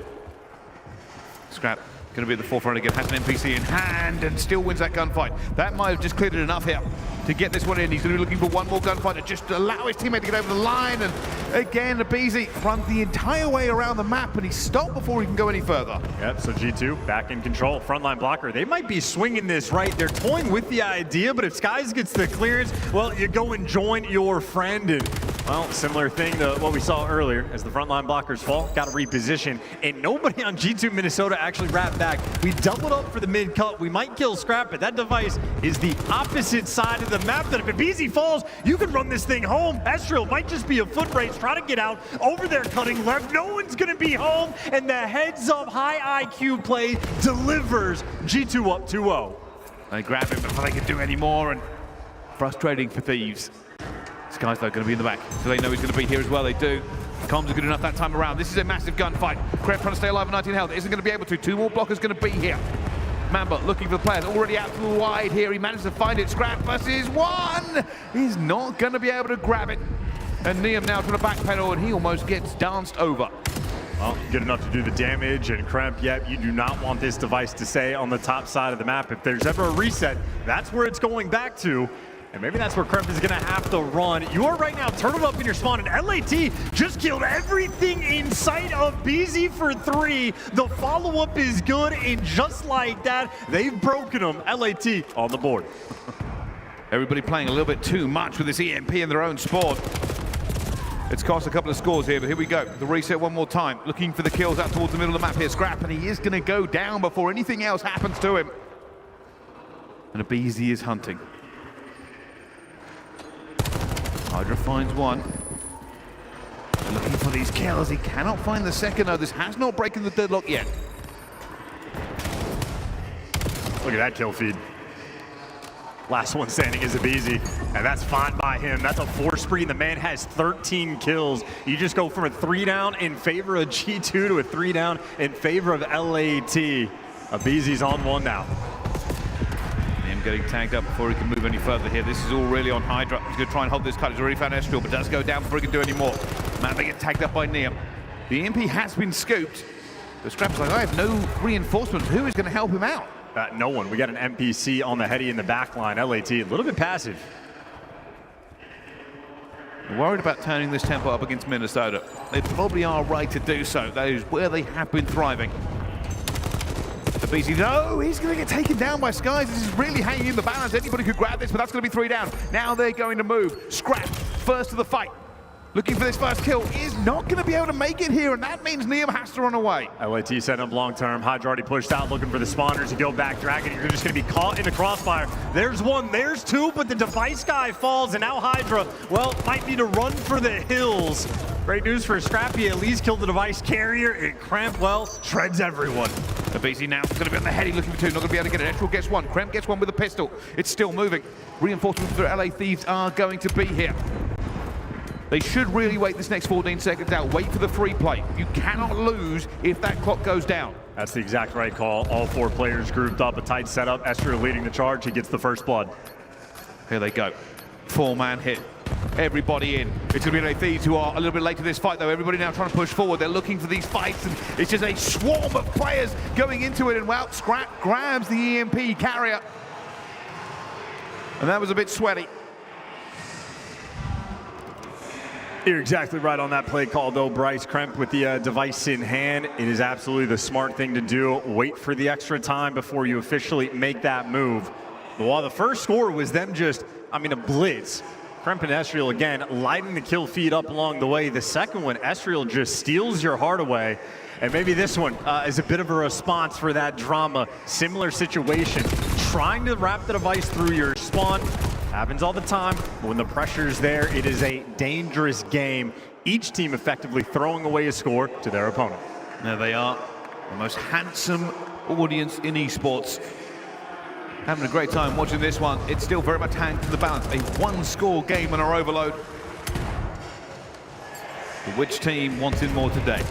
Scrap going to be at the forefront again, has an NPC in hand and still wins that gunfight. That might have just cleared it enough here to get this one in. He's going to be looking for one more gunfight to just allow his teammate to get over the line. And again, aBeZy runs the entire way around the map, and he's stopped before he can go any further. Yep, so G2 back in control. Frontline blocker, they might be swinging this right. They're toying with the idea, but if Skies gets the clearance, well, you go and join your friend. And, well, similar thing to what we saw earlier. As the frontline blockers fall, got to reposition. And nobody on G2 Minnesota actually wrapped back. We doubled up for the mid-cut. We might kill Scrap, but that device is the opposite side of the map. That if aBeZy falls, you can run this thing home. Estriel might just be a foot race, try to get out over there, cutting left. No one's going to be home, and the heads-up high IQ play delivers. G2 up 2-0. They grab him before they can do any more, and frustrating for Thieves. Skies, though, going to be in the back, so they know he's going to be here as well. They do. Comms are good enough that time around. This is a massive gunfight. Kremp trying to stay alive at 19 health. Isn't going to be able to. 2 more blockers going to be here. Mamba looking for the players. Already out to the wide here. He managed to find it. Scrap versus 1. He's not going to be able to grab it. And Neum now trying to backpedal, and he almost gets danced over. Well, good enough to do the damage, and Kremp, yep, you do not want this device to stay on the top side of the map. If there's ever a reset, that's where it's going back to. And maybe that's where Kremp is going to have to run. You are right now turtled up in your spawn, and LAT just killed everything in sight of aBeZy for 3. The follow-up is good, and just like that, they've broken them. LAT on the board. Everybody playing a little bit too much with this EMP in their own spawn. It's cost a couple of scores here, but here we go. The reset one more time. Looking for the kills out towards the middle of the map here. Scrap, and he is going to go down before anything else happens to him. And aBeZy is hunting. Hydra finds one. Looking for these kills. He cannot find the second, though. This has not broken the deadlock yet. Look at that kill feed. Last one standing is Abizi, and that's fine by him. That's a 4 spree. The man has 13 kills. You just go from a 3 down in favor of G2 to a 3 down in favor of LAT. Abizi's on 1 now. Him getting tagged up before he can move any further here. This is all really on Hydra. He's going to try and hold this cut. He's already found Estriel, but does go down before he can do any more. Man, they get tagged up by Neum. The EMP has been scooped. The Scrap's like, I have no reinforcements. Who is going to help him out? No one. We got an NPC on the heady in the back line. LAT, a little bit passive. Worried about turning this tempo up against Minnesota. They probably are right to do so. That is where they have been thriving. Abizi, no, he's going to get taken down by Skies. This is really hanging in the balance. Anybody could grab this, but that's going to be 3 down. Now they're going to move. Scrap, first to the fight. Looking for this first kill, is not going to be able to make it here, and that means Neum has to run away. LAT setting up long term. Hydra already pushed out, looking for the spawners to go back. Dragon, you're just going to be caught in the crossfire. There's 1, there's 2, but the device guy falls, and now Hydra, well, might need to run for the hills. Great news for Scrappy, at least killed the device carrier, and Kremp, well, shreds everyone. Abizi now going to be on the heady looking for 2, not going to be able to get it. Estriel gets 1, Kremp gets 1 with a pistol. It's still moving. Reinforcements for LA Thieves are going to be here. They should really wait this next 14 seconds out. Wait for the free play. You cannot lose if that clock goes down. That's the exact right call. All 4 players grouped up, a tight setup. Estriel leading the charge. He gets the first blood. Here they go. 4-man hit. Everybody in. It's going to be LA Thieves who are a little bit late to this fight, though. Everybody now trying to push forward. They're looking for these fights, and it's just a swarm of players going into it. And well, Scrap grabs the EMP carrier. And that was a bit sweaty. You're exactly right on that play call, though, Bryce. Kremp with the device in hand. It is absolutely the smart thing to do. Wait for the extra time before you officially make that move. But while the first score was them just, a blitz. Kremp and Estriel, again, lighting the kill feed up along the way. The second one, Estriel just steals your heart away. And maybe this one is a bit of a response for that drama. Similar situation. Trying to wrap the device through your spawn. Happens all the time, but when the pressure's there, it is a dangerous game. Each team effectively throwing away a score to their opponent. There they are, the most handsome audience in esports. Having a great time watching this one. It's still very much hanging to the balance. A 1-score game on our overload. But which team wanted more today?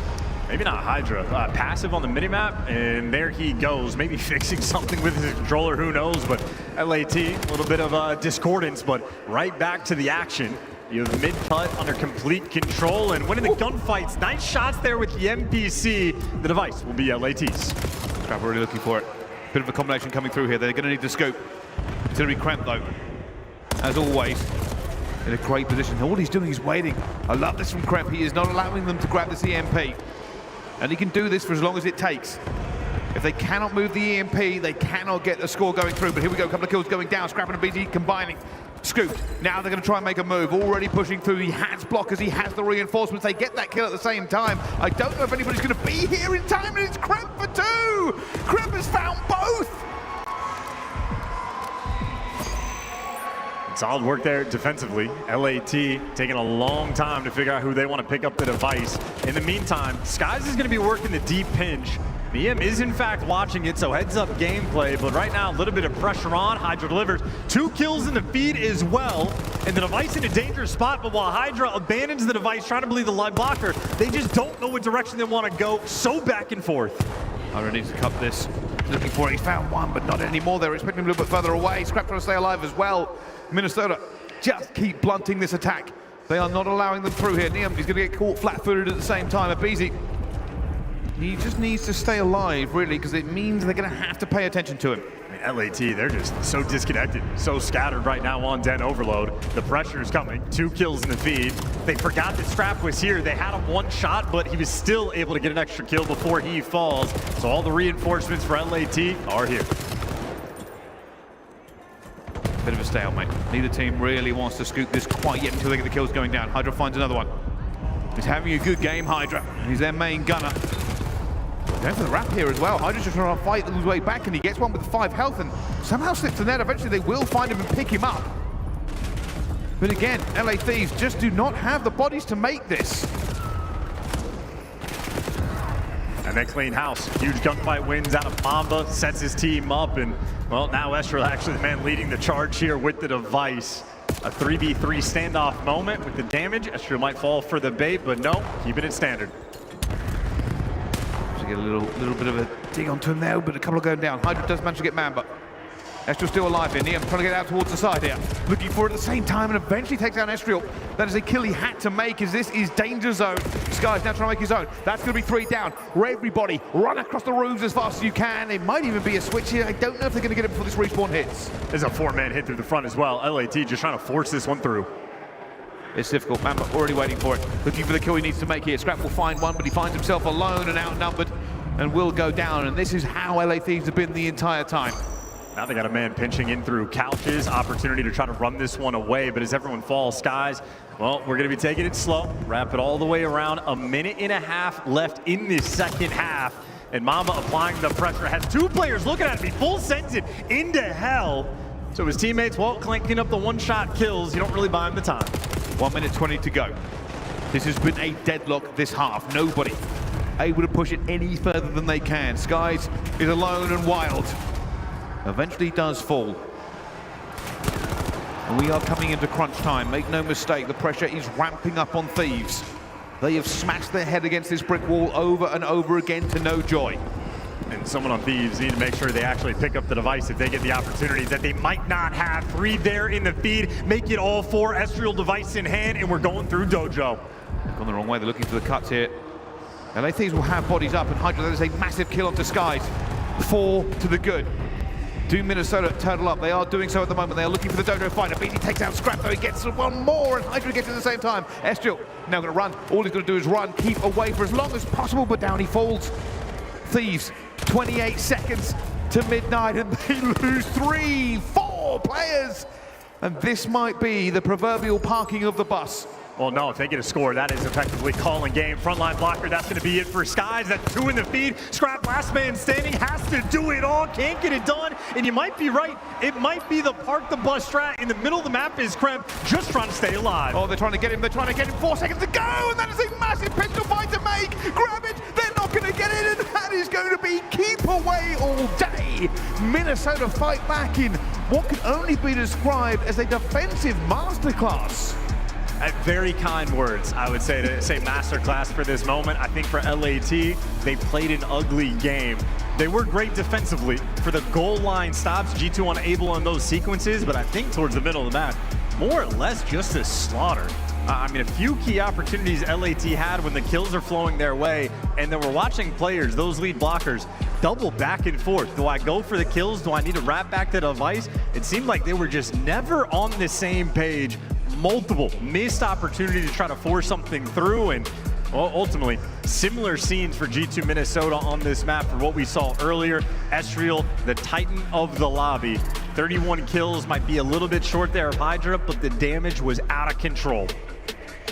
Maybe not Hydra. Passive on the minimap, and there he goes. Maybe fixing something with his controller, who knows, but LAT, a little bit of discordance, but right back to the action. You have mid-cut under complete control, and winning the gunfights. Nice shots there with the NPC. The device will be LAT's. Scrap already looking for it. Bit of a combination coming through here. They're going to need the scope. It's going to be Kremp, though. As always, in a great position. All he's doing is waiting. I love this from Kremp. He is not allowing them to grab this EMP. And he can do this for as long as it takes. If they cannot move the EMP, they cannot get the score going through. But here we go, a couple of kills going down. Scrap and Abizi combining. Scooped. Now they're going to try and make a move. Already pushing through. He has blockers. He has the reinforcements. They get that kill at the same time. I don't know if anybody's going to be here in time, and it's Kremp for 2. Kremp has found both. Solid work there defensively. LAT taking a long time to figure out who they want to pick up the device. In the meantime, Skies is going to be working the deep pinch. Neum is in fact watching it, so heads up gameplay, but right now a little bit of pressure on. Hydra delivers 2 kills in the feed as well, and the device in a dangerous spot, but while Hydra abandons the device, trying to believe the live blocker, they just don't know what direction they want to go, so back and forth. Hydra needs to cut this. Looking for it, he found 1, but not anymore. They're expecting him a little bit further away. Scrap trying to stay alive as well. Minnesota just keep blunting this attack. They are not allowing them through here. Neum is going to get caught flat-footed at the same time. Abizi, he just needs to stay alive, really, because it means they're going to have to pay attention to him. LAT, they're just so disconnected, so scattered right now on Den Overload. The pressure is coming, 2 kills in the feed. They forgot that Scrap was here. They had him 1 shot, but he was still able to get an extra kill before he falls. So all the reinforcements for LAT are here. Bit of a stalemate. Neither team really wants to scoop this quite yet until they get the kills going down. Hydra finds another one. He's having a good game, Hydra. He's their main gunner. Going for the wrap here as well. Hydra's just trying to fight his way back, and he gets one with 5 health and somehow slips the net. Eventually they will find him and pick him up. But again, LA Thieves just do not have the bodies to make this. And then clean house. Huge gunfight wins out of Mamba, sets his team up, and well, now Ezreal actually the man leading the charge here with the device. A 3v3 standoff moment with the damage. Ezreal might fall for the bait, but no, keeping it standard. To get a little bit of a dig onto him there, but a couple of going down. Hydra does manage to get Mamba. Ezreal still alive here. Niam trying to get out towards the side here. Looking for it at the same time and eventually takes down Ezreal. That is a kill he had to make as this is danger zone. Sky's now trying to make his own. That's going to be 3 down. Everybody run across the roofs as fast as you can. It might even be a switch here. I don't know if they're going to get it before this respawn hits. There's a 4-man hit through the front as well. LAT just trying to force this one through. It's difficult. Mamba already waiting for it. Looking for the kill he needs to make here. Scrap will find one, but he finds himself alone and outnumbered and will go down. And this is how LA Thieves have been the entire time. Now they got a man pinching in through couches. Opportunity to try to run this one away, but as everyone falls, Skies, well, we're going to be taking it slow. Wrap it all the way around. A minute and a half left in this second half. And Mamba applying the pressure. Has 2 players looking at me. Full sends it into hell. So his teammates, well, clanking up the one-shot kills. You don't really buy him the time. 1 minute 20 to go. This has been a deadlock this half. Nobody able to push it any further than they can. Skies is alone and wild. Eventually does fall. And we are coming into crunch time. Make no mistake, the pressure is ramping up on Thieves. They have smashed their head against this brick wall over and over again to no joy. And someone on Thieves need to make sure they actually pick up the device if they get the opportunity that they might not have. 3 there in the feed, make it all 4. Ezreal device in hand, and we're going through Dojo. Gone the wrong way, they're looking for the cuts here. LA Thieves will have bodies up, and Hydra, that is a massive kill onto Skies. 4 to the good. Do Minnesota turtle up? They are doing so at the moment. They are looking for the Dojo fighter. BT takes out Scrap, though he gets one more, and Hydra gets it at the same time. Ezreal now going to run. All he's going to do is run, keep away for as long as possible, but down he falls. Thieves, 28 seconds to midnight, and they lose 4 players. And this might be the proverbial parking of the bus. Well, no, if they get a score, that is effectively calling game. Frontline blocker, that's going to be it for Skies. That's 2 in the feed. Scrap, last man standing, has to do it all, can't get it done. And you might be right, it might be the park the bus strat. In the middle of the map is Kremp, just trying to stay alive. Oh, they're trying to get him, 4 seconds to go, and that is a massive pistol fight to make. Grab it, they're not going to get it, and that is going to be keep away all day. Minnesota fight back in what can only be described as a defensive masterclass. Very kind words, I would say, to say masterclass for this moment. I think for LAT, they played an ugly game. They were great defensively for the goal line stops. G2 unable on those sequences, but I think towards the middle of the map, more or less just a slaughter. I mean, a few key opportunities LAT had when the kills are flowing their way, and then we're watching players, those lead blockers, double back and forth. Do I go for the kills? Do I need to wrap back the device? It seemed like they were just never on the same page. Multiple missed opportunity to try to force something through, and well, ultimately similar scenes for G2 Minnesota on this map for what we saw earlier. Ezreal, the titan of the lobby, 31 kills, might be a little bit short there of Hydra, but the damage was out of control.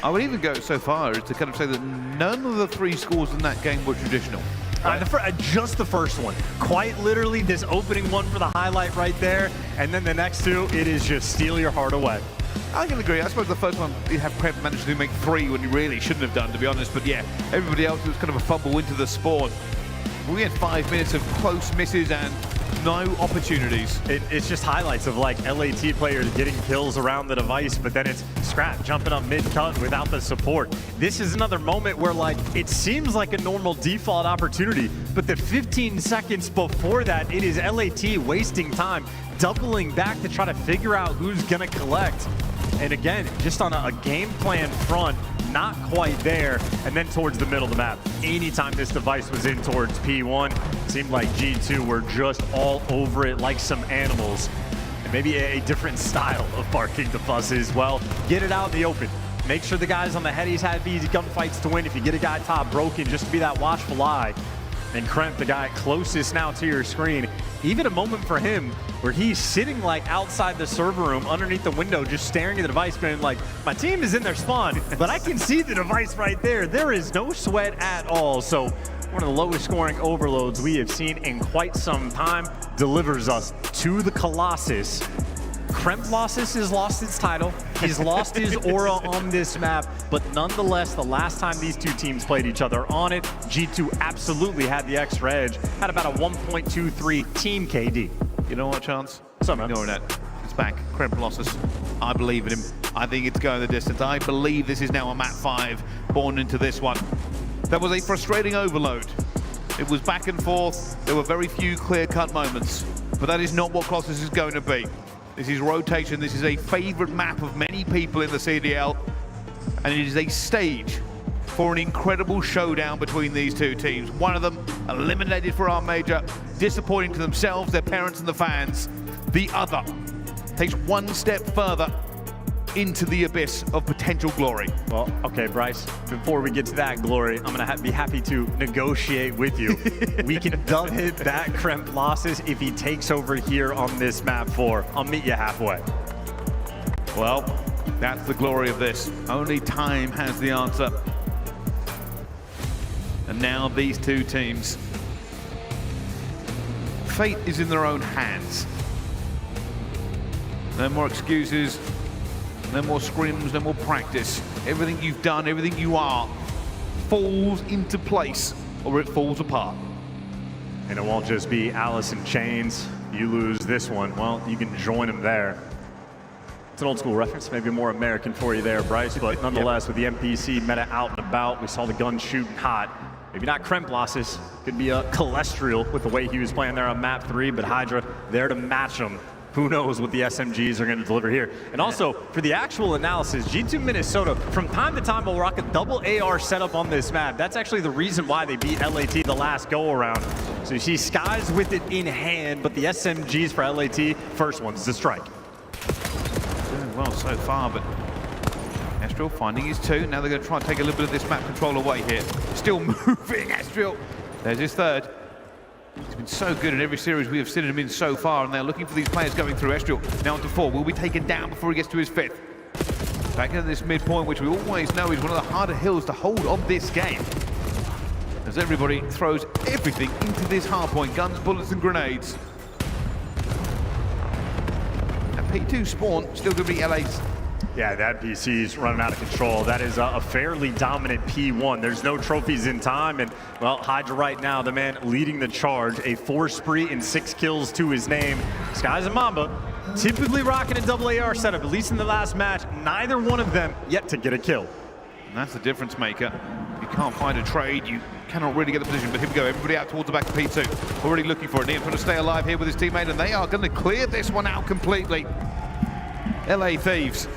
I would even go so far as to kind of say that none of the 3 scores in that game were traditional. Just the first one. Quite literally this opening one for the highlight right there, and then the next 2, it is just steal your heart away. I can agree. I suppose the first one, you have Kremp managed to make 3 when you really shouldn't have done, to be honest. But yeah, everybody else was kind of a fumble into the spawn. We had 5 minutes of close misses and no opportunities. It's just highlights of like LAT players getting kills around the device, but then it's Scrap jumping up mid-cut without the support. This is another moment where like it seems like a normal default opportunity, but the 15 seconds before that, it is LAT wasting time, doubling back to try to figure out who's gonna collect. And again, just on a game plan front, not quite there. And then towards the middle of the map, anytime this device was in towards P1, it seemed like G2 were just all over it like some animals. And maybe a different style of parking the bus as well. Get it out in the open. Make sure the guys on the headies have easy gunfights to win. If you get a guy top broken, just to be that watchful eye. And Kremp, the guy closest now to your screen, even a moment for him where he's sitting like outside the server room underneath the window just staring at the device going like, my team is in their spawn, but I can see the device right there. There is no sweat at all. So one of the lowest scoring overloads we have seen in quite some time delivers us to the Colossus. Kremplossis has lost his title. He's lost his aura on this map, but nonetheless, the last time these two teams played each other on it, G2 absolutely had the extra edge, had about a 1.23 team KD. You know what, Chance? What's up, man? Ignoring that. It's back. Kremplossis. I believe in him. I think it's going the distance. I believe this is now a map 5 born into this one. That was a frustrating overload. It was back and forth. There were very few clear-cut moments, but that is not what Colossus is going to be. This is rotation. This is a favorite map of many people in the CDL, and it is a stage for an incredible showdown between these two teams. One of them eliminated for our major, disappointing to themselves, their parents, and the fans. The other takes one step further into the abyss of potential glory. Well, okay, Bryce, before we get to that glory, I'm gonna be happy to negotiate with you. We can dub hit that Kremplossis if he takes over here on this map 4. I'll meet you halfway. Well, that's the glory of this. Only time has the answer. And now these two teams, fate is in their own hands. No more excuses, no more scrims, no more practice. Everything you've done, everything you are, falls into place or it falls apart. And it won't just be Alice in Chains. You lose this one, well, you can join them there. It's an old school reference, maybe more American for you there, Bryce, but nonetheless, with the NPC meta out and about, we saw the gun shooting hot. Maybe not Kremplossis, could be a Celestial with the way he was playing there on map 3, but Hydra there to match him. Who knows what the SMGs are going to deliver here. And also, for the actual analysis, G2 Minnesota, from time to time, will rock a double AR setup on this map. That's actually the reason why they beat LAT the last go-around. So you see Skies with it in hand, but the SMGs for LAT, first one's the strike. Doing well so far, but Astral finding his 2. Now they're going to try and take a little bit of this map control away here. Still moving, Astral. There's his 3rd. He's been so good in every series we have seen him in so far, and they're looking for these players going through. Estral now onto 4. Will be taken down before he gets to his 5th. Back in this midpoint, which we always know is one of the harder hills to hold on this game. As everybody throws everything into this hard point. Guns, bullets, and grenades. And P2 spawn, still going to be LA's. Yeah, that PC's running out of control. That is a fairly dominant P1. There's no trophies in time, and, well, Hydra right now, the man leading the charge. A 4 spree and 6 kills to his name. Skies and Mamba, typically rocking a double AR setup, at least in the last match. Neither one of them yet to get a kill. And that's the difference maker. You can't find a trade, you cannot really get the position, but here we go, everybody out towards the back of P2. Already looking for it. Niam's trying to stay alive here with his teammate, and they are going to clear this one out completely. LA Thieves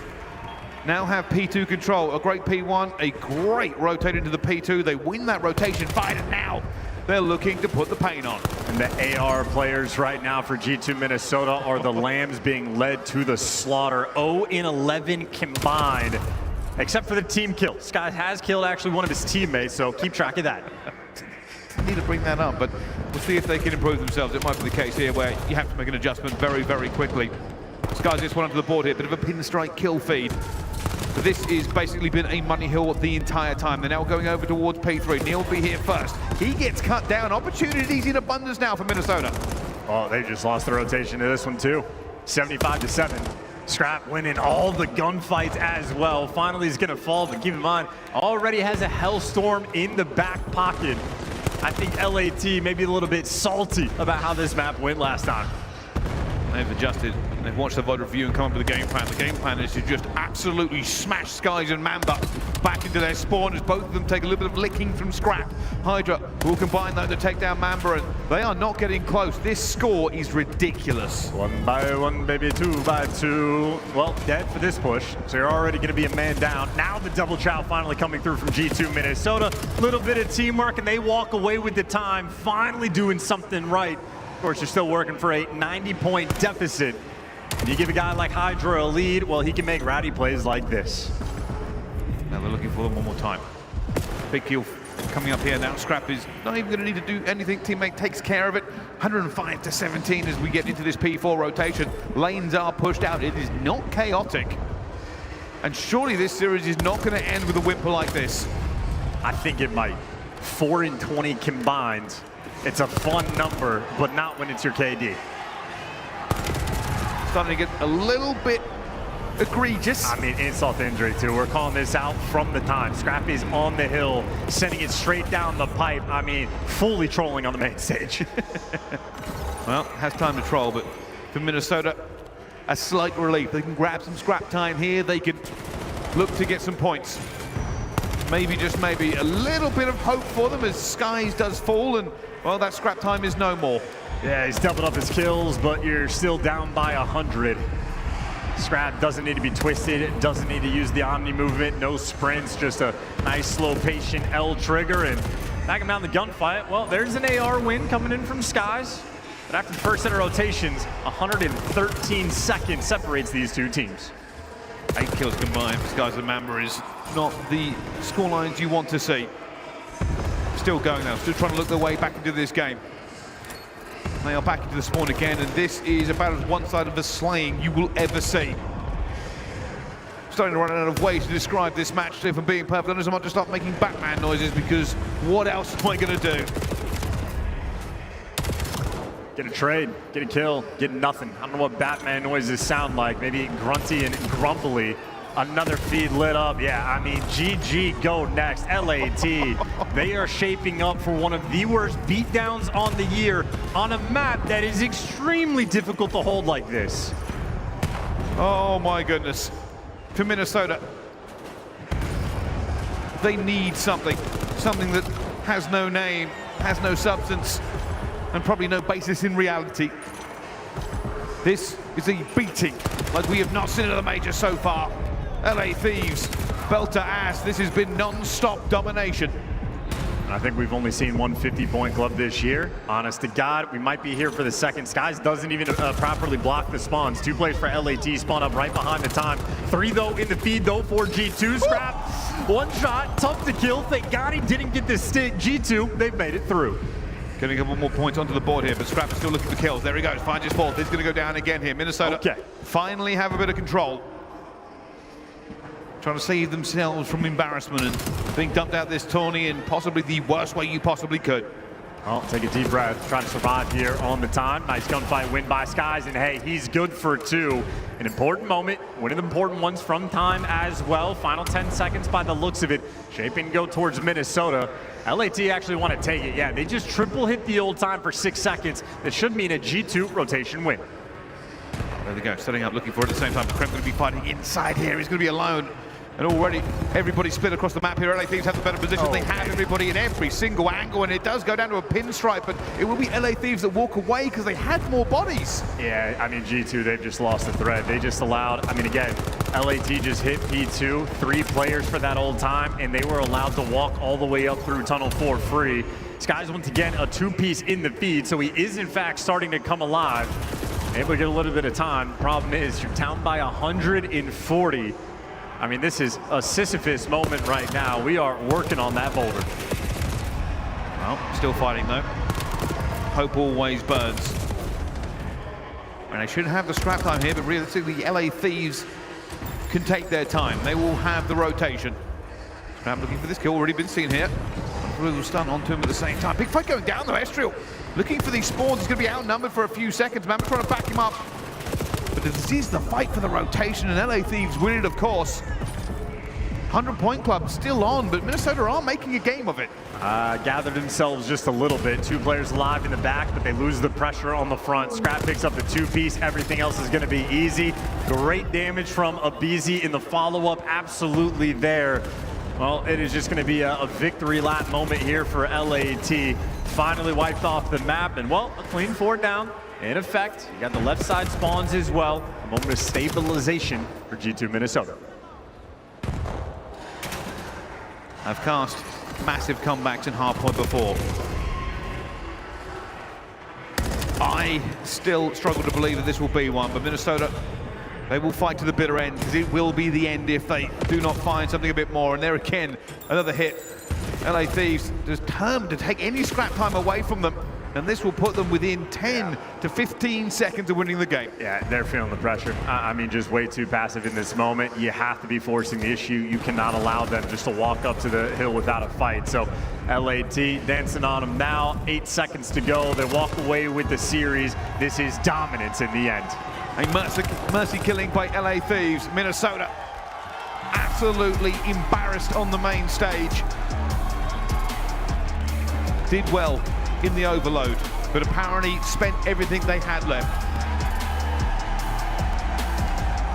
now have P2 control. A great P1, a great rotate into the P2. They win that rotation fight, and now they're looking to put the paint on. And the AR players right now for G2 Minnesota are the Lambs being led to the slaughter. 0-11 combined, except for the team kill. Sky has killed actually one of his teammates, so keep track of that. I need to bring that up, but we'll see if they can improve themselves. It might be the case here where you have to make an adjustment very, very quickly. Sky's just one onto the board here, bit of a pinstripe kill feed. But this has basically been a money hill the entire time. They're now going over towards P3. Neil will be here first. He gets cut down. Opportunities in abundance now for Minnesota. Oh, they just lost the rotation to this one too. 75-7. Scrap winning all the gunfights as well. Finally he's gonna fall, but keep in mind, already has a Hellstorm in the back pocket. I think LAT may be a little bit salty about how this map went last time. They've adjusted. They've watched the VOD review and come up with the game plan. The game plan is to just absolutely smash Skies and Mamba back into their spawn as both of them take a little bit of licking from Scrap. Hydra will combine though to take down Mamba, and they are not getting close. This score is ridiculous. 1 by 1, baby, 2 by 2. Well, dead for this push, so you're already gonna be a man down. Now the double chow finally coming through from G2 Minnesota. Little bit of teamwork and they walk away with the time, finally doing something right. Of course, you're still working for a 90-point deficit. And you give a guy like Hydra a lead, well, he can make rowdy plays like this. Now they're looking for them one more time. Big kill coming up here now. Scrap is not even going to need to do anything. Teammate takes care of it. 105-17 as we get into this P4 rotation. Lanes are pushed out. It is not chaotic. And surely this series is not going to end with a whimper like this. I think it might. 4-20 combined. It's a fun number, but not when it's your KD. starting to get a little bit egregious. I mean, insult to injury, too. We're calling this out from the time. Scrappy's on the hill, sending it straight down the pipe. I mean, fully trolling on the main stage. Well, has time to troll, but for Minnesota, a slight relief. They can grab some scrap time here. They can look to get some points. Maybe, just maybe, a little bit of hope for them as Skies does fall, and, well, that scrap time is no more. Yeah, he's doubled up his kills, but you're still down by 100. Scrap doesn't need to be twisted, it doesn't need to use the Omni movement, no sprints, just a nice, slow, patient L trigger, and back him down the gunfight. Well, there's an AR win coming in from Skies, but after the first set of rotations, 113 seconds separates these two teams. 8 kills combined for Skies and Mamba is not the scorelines you want to see. Still going now, still trying to look their way back into this game. They are back into the spawn again, and this is about as one-sided of slaying you will ever see. Starting to run out of ways to describe this match, if I'm being perfect honest. I might just start making Batman noises, because what else am I going to do? Get a trade, get a kill, get nothing. I don't know what Batman noises sound like. Maybe grunty and grumbly. Another feed lit up. Yeah, I mean, GG go next. LAT, they are shaping up for one of the worst beatdowns on the year on a map that is extremely difficult to hold like this. Oh my goodness. For Minnesota, they need something. Something that has no name, has no substance, and probably no basis in reality. This is a beating like we have not seen in the major so far. LA Thieves, belt to ass. This has been non-stop domination. I think we've only seen one 50-point club this year. Honest to God, we might be here for the second. Skies doesn't even properly block the spawns. 2 players for LAT spawn up right behind the time. 3 though in the feed though for G2. Scrap, 1 shot, tough to kill. Thank God he didn't get the stick. G2, they've made it through. Getting a couple more points onto the board here, but Scrap is still looking for kills. There he goes, finds his fourth. He's going to go down again here. Minnesota finally have a bit of control. Trying to save themselves from embarrassment and being dumped out this tourney in possibly the worst way you possibly could. Well, take a deep breath, trying to survive here on the time. Nice gunfight win by Skies, and hey, he's good for 2. An important moment, one of the important ones from time as well. Final 10 seconds by the looks of it. Shaping to go towards Minnesota. LAT actually want to take it. Yeah, they just triple hit the old time for 6 seconds. That should mean a G2 rotation win. There they go, setting up, looking for it at the same time. Kremp going to be fighting inside here. He's going to be alone. And already everybody split across the map here. LA Thieves have the better position. They have everybody in every single angle, and it does go down to a pinstripe, but it will be LA Thieves that walk away because they had more bodies. Yeah, I mean, G2, they've just lost the thread. They just allowed, I mean, again, LAT just hit P2, 3 players for that old time, and they were allowed to walk all the way up through Tunnel 4 free. Skies, once again, a 2-piece in the feed, so he is, in fact, starting to come alive. Able to get a little bit of time. Problem is, you're down by 140. I mean, this is a Sisyphus moment right now. We are working on that boulder. Well, still fighting though. Hope always burns. And they should have the scrap time here, but realistically, the LA Thieves can take their time. They will have the rotation. Scrap looking for this kill, already been seen here. A little stun onto him at the same time. Big fight going down though, Estriel. Looking for these spawns, he's going to be outnumbered for a few seconds. Mamba trying to back him up. But this is the fight for the rotation, and LA Thieves win it, of course. 100-point club still on, but Minnesota are making a game of it. Gathered themselves just a little bit. 2 players alive in the back, but they lose the pressure on the front. Scrap picks up the 2-piece. Everything else is going to be easy. Great damage from aBeZy in the follow-up. Absolutely there. Well, it is just going to be a victory lap moment here for LAT. Finally wiped off the map, and well, a clean 4 down. In effect, you got the left side spawns as well. A moment of stabilization for G2 Minnesota. I've cast massive comebacks in Hardpoint before. I still struggle to believe that this will be one, but Minnesota, they will fight to the bitter end, because it will be the end if they do not find something a bit more. And there again, another hit. LA Thieves determined to take any scrap time away from them, and this will put them within 10 to 15 seconds of winning the game. Yeah, they're feeling the pressure. I mean, just way too passive in this moment. You have to be forcing the issue. You cannot allow them just to walk up to the hill without a fight. So LAT dancing on them now. 8 seconds to go. They walk away with the series. This is dominance in the end. A mercy killing by LA Thieves. Minnesota absolutely embarrassed on the main stage. Did well in the overload, but apparently spent everything they had left.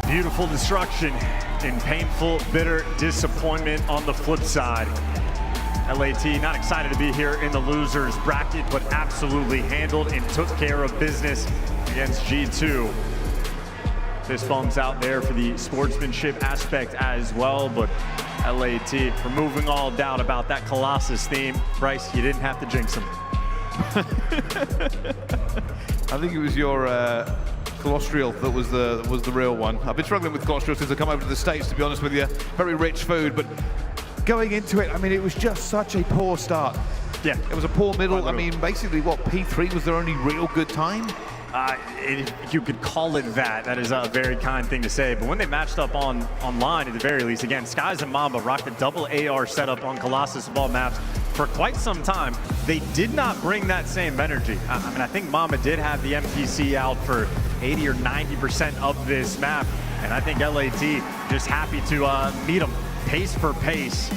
Beautiful destruction and painful, bitter disappointment on the flip side. LAT not excited to be here in the losers bracket, but absolutely handled and took care of business against G2. Fist bumps out there for the sportsmanship aspect as well, but LAT removing all doubt about that Colossus theme. Bryce, you didn't have to jinx him. I think it was your Colostrial that was the real one. I've been struggling with Colostrial since I come over to the States, to be honest with you. Very rich food, but going into it, I mean, it was just such a poor start. Yeah. It was a poor middle. I mean, basically, what, P3 was their only real good time? You could call it that. That is a very kind thing to say. But when they matched up online, at the very least, again, Skies and Mamba rocked a double AR setup on Colossus of all maps for quite some time. They did not bring that same energy. I mean, I think Mamba did have the MPC out for 80 or 90% of this map. And I think LAT just happy to meet them pace for pace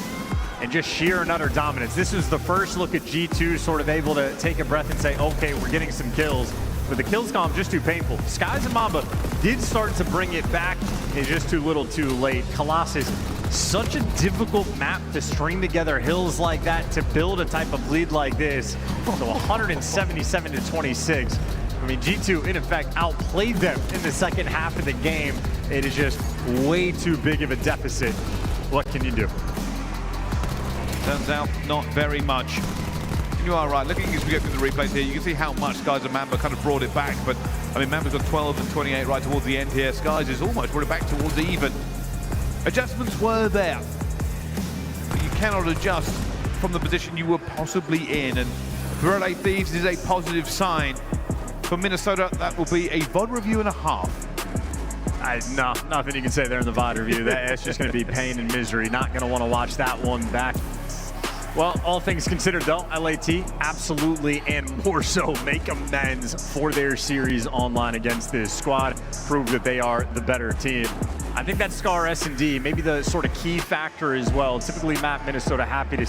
and just sheer and utter dominance. This is the first look at G2 sort of able to take a breath and say, okay, we're getting some kills. But the kills calm just too painful. Skies and Mamba did start to bring it back. It's just too little too late. Colossus, such a difficult map to string together hills like that to build a type of lead like this. So 177 to 26. I mean, G2 in effect outplayed them in the second half of the game. It is just way too big of a deficit. What can you do? Turns out not very much. You are right. Looking as we go through the replays here, you can see how much Skies and Mamba kind of brought it back. But I mean, Mamba's got 12 and 28 right towards the end here. Skies is almost brought it back towards even. Adjustments were there, but you cannot adjust from the position you were possibly in. And for LA Thieves is a positive sign. For Minnesota, that will be a VOD review and a half. No, nothing you can say there in the VOD review. That's just going to be pain and misery. Not going to want to watch that one back. Well, all things considered though, LAT absolutely and more so make amends for their series online against this squad, prove that they are the better team. I think that Scar S&D, maybe the sort of key factor as well. Typically, Minnesota happy to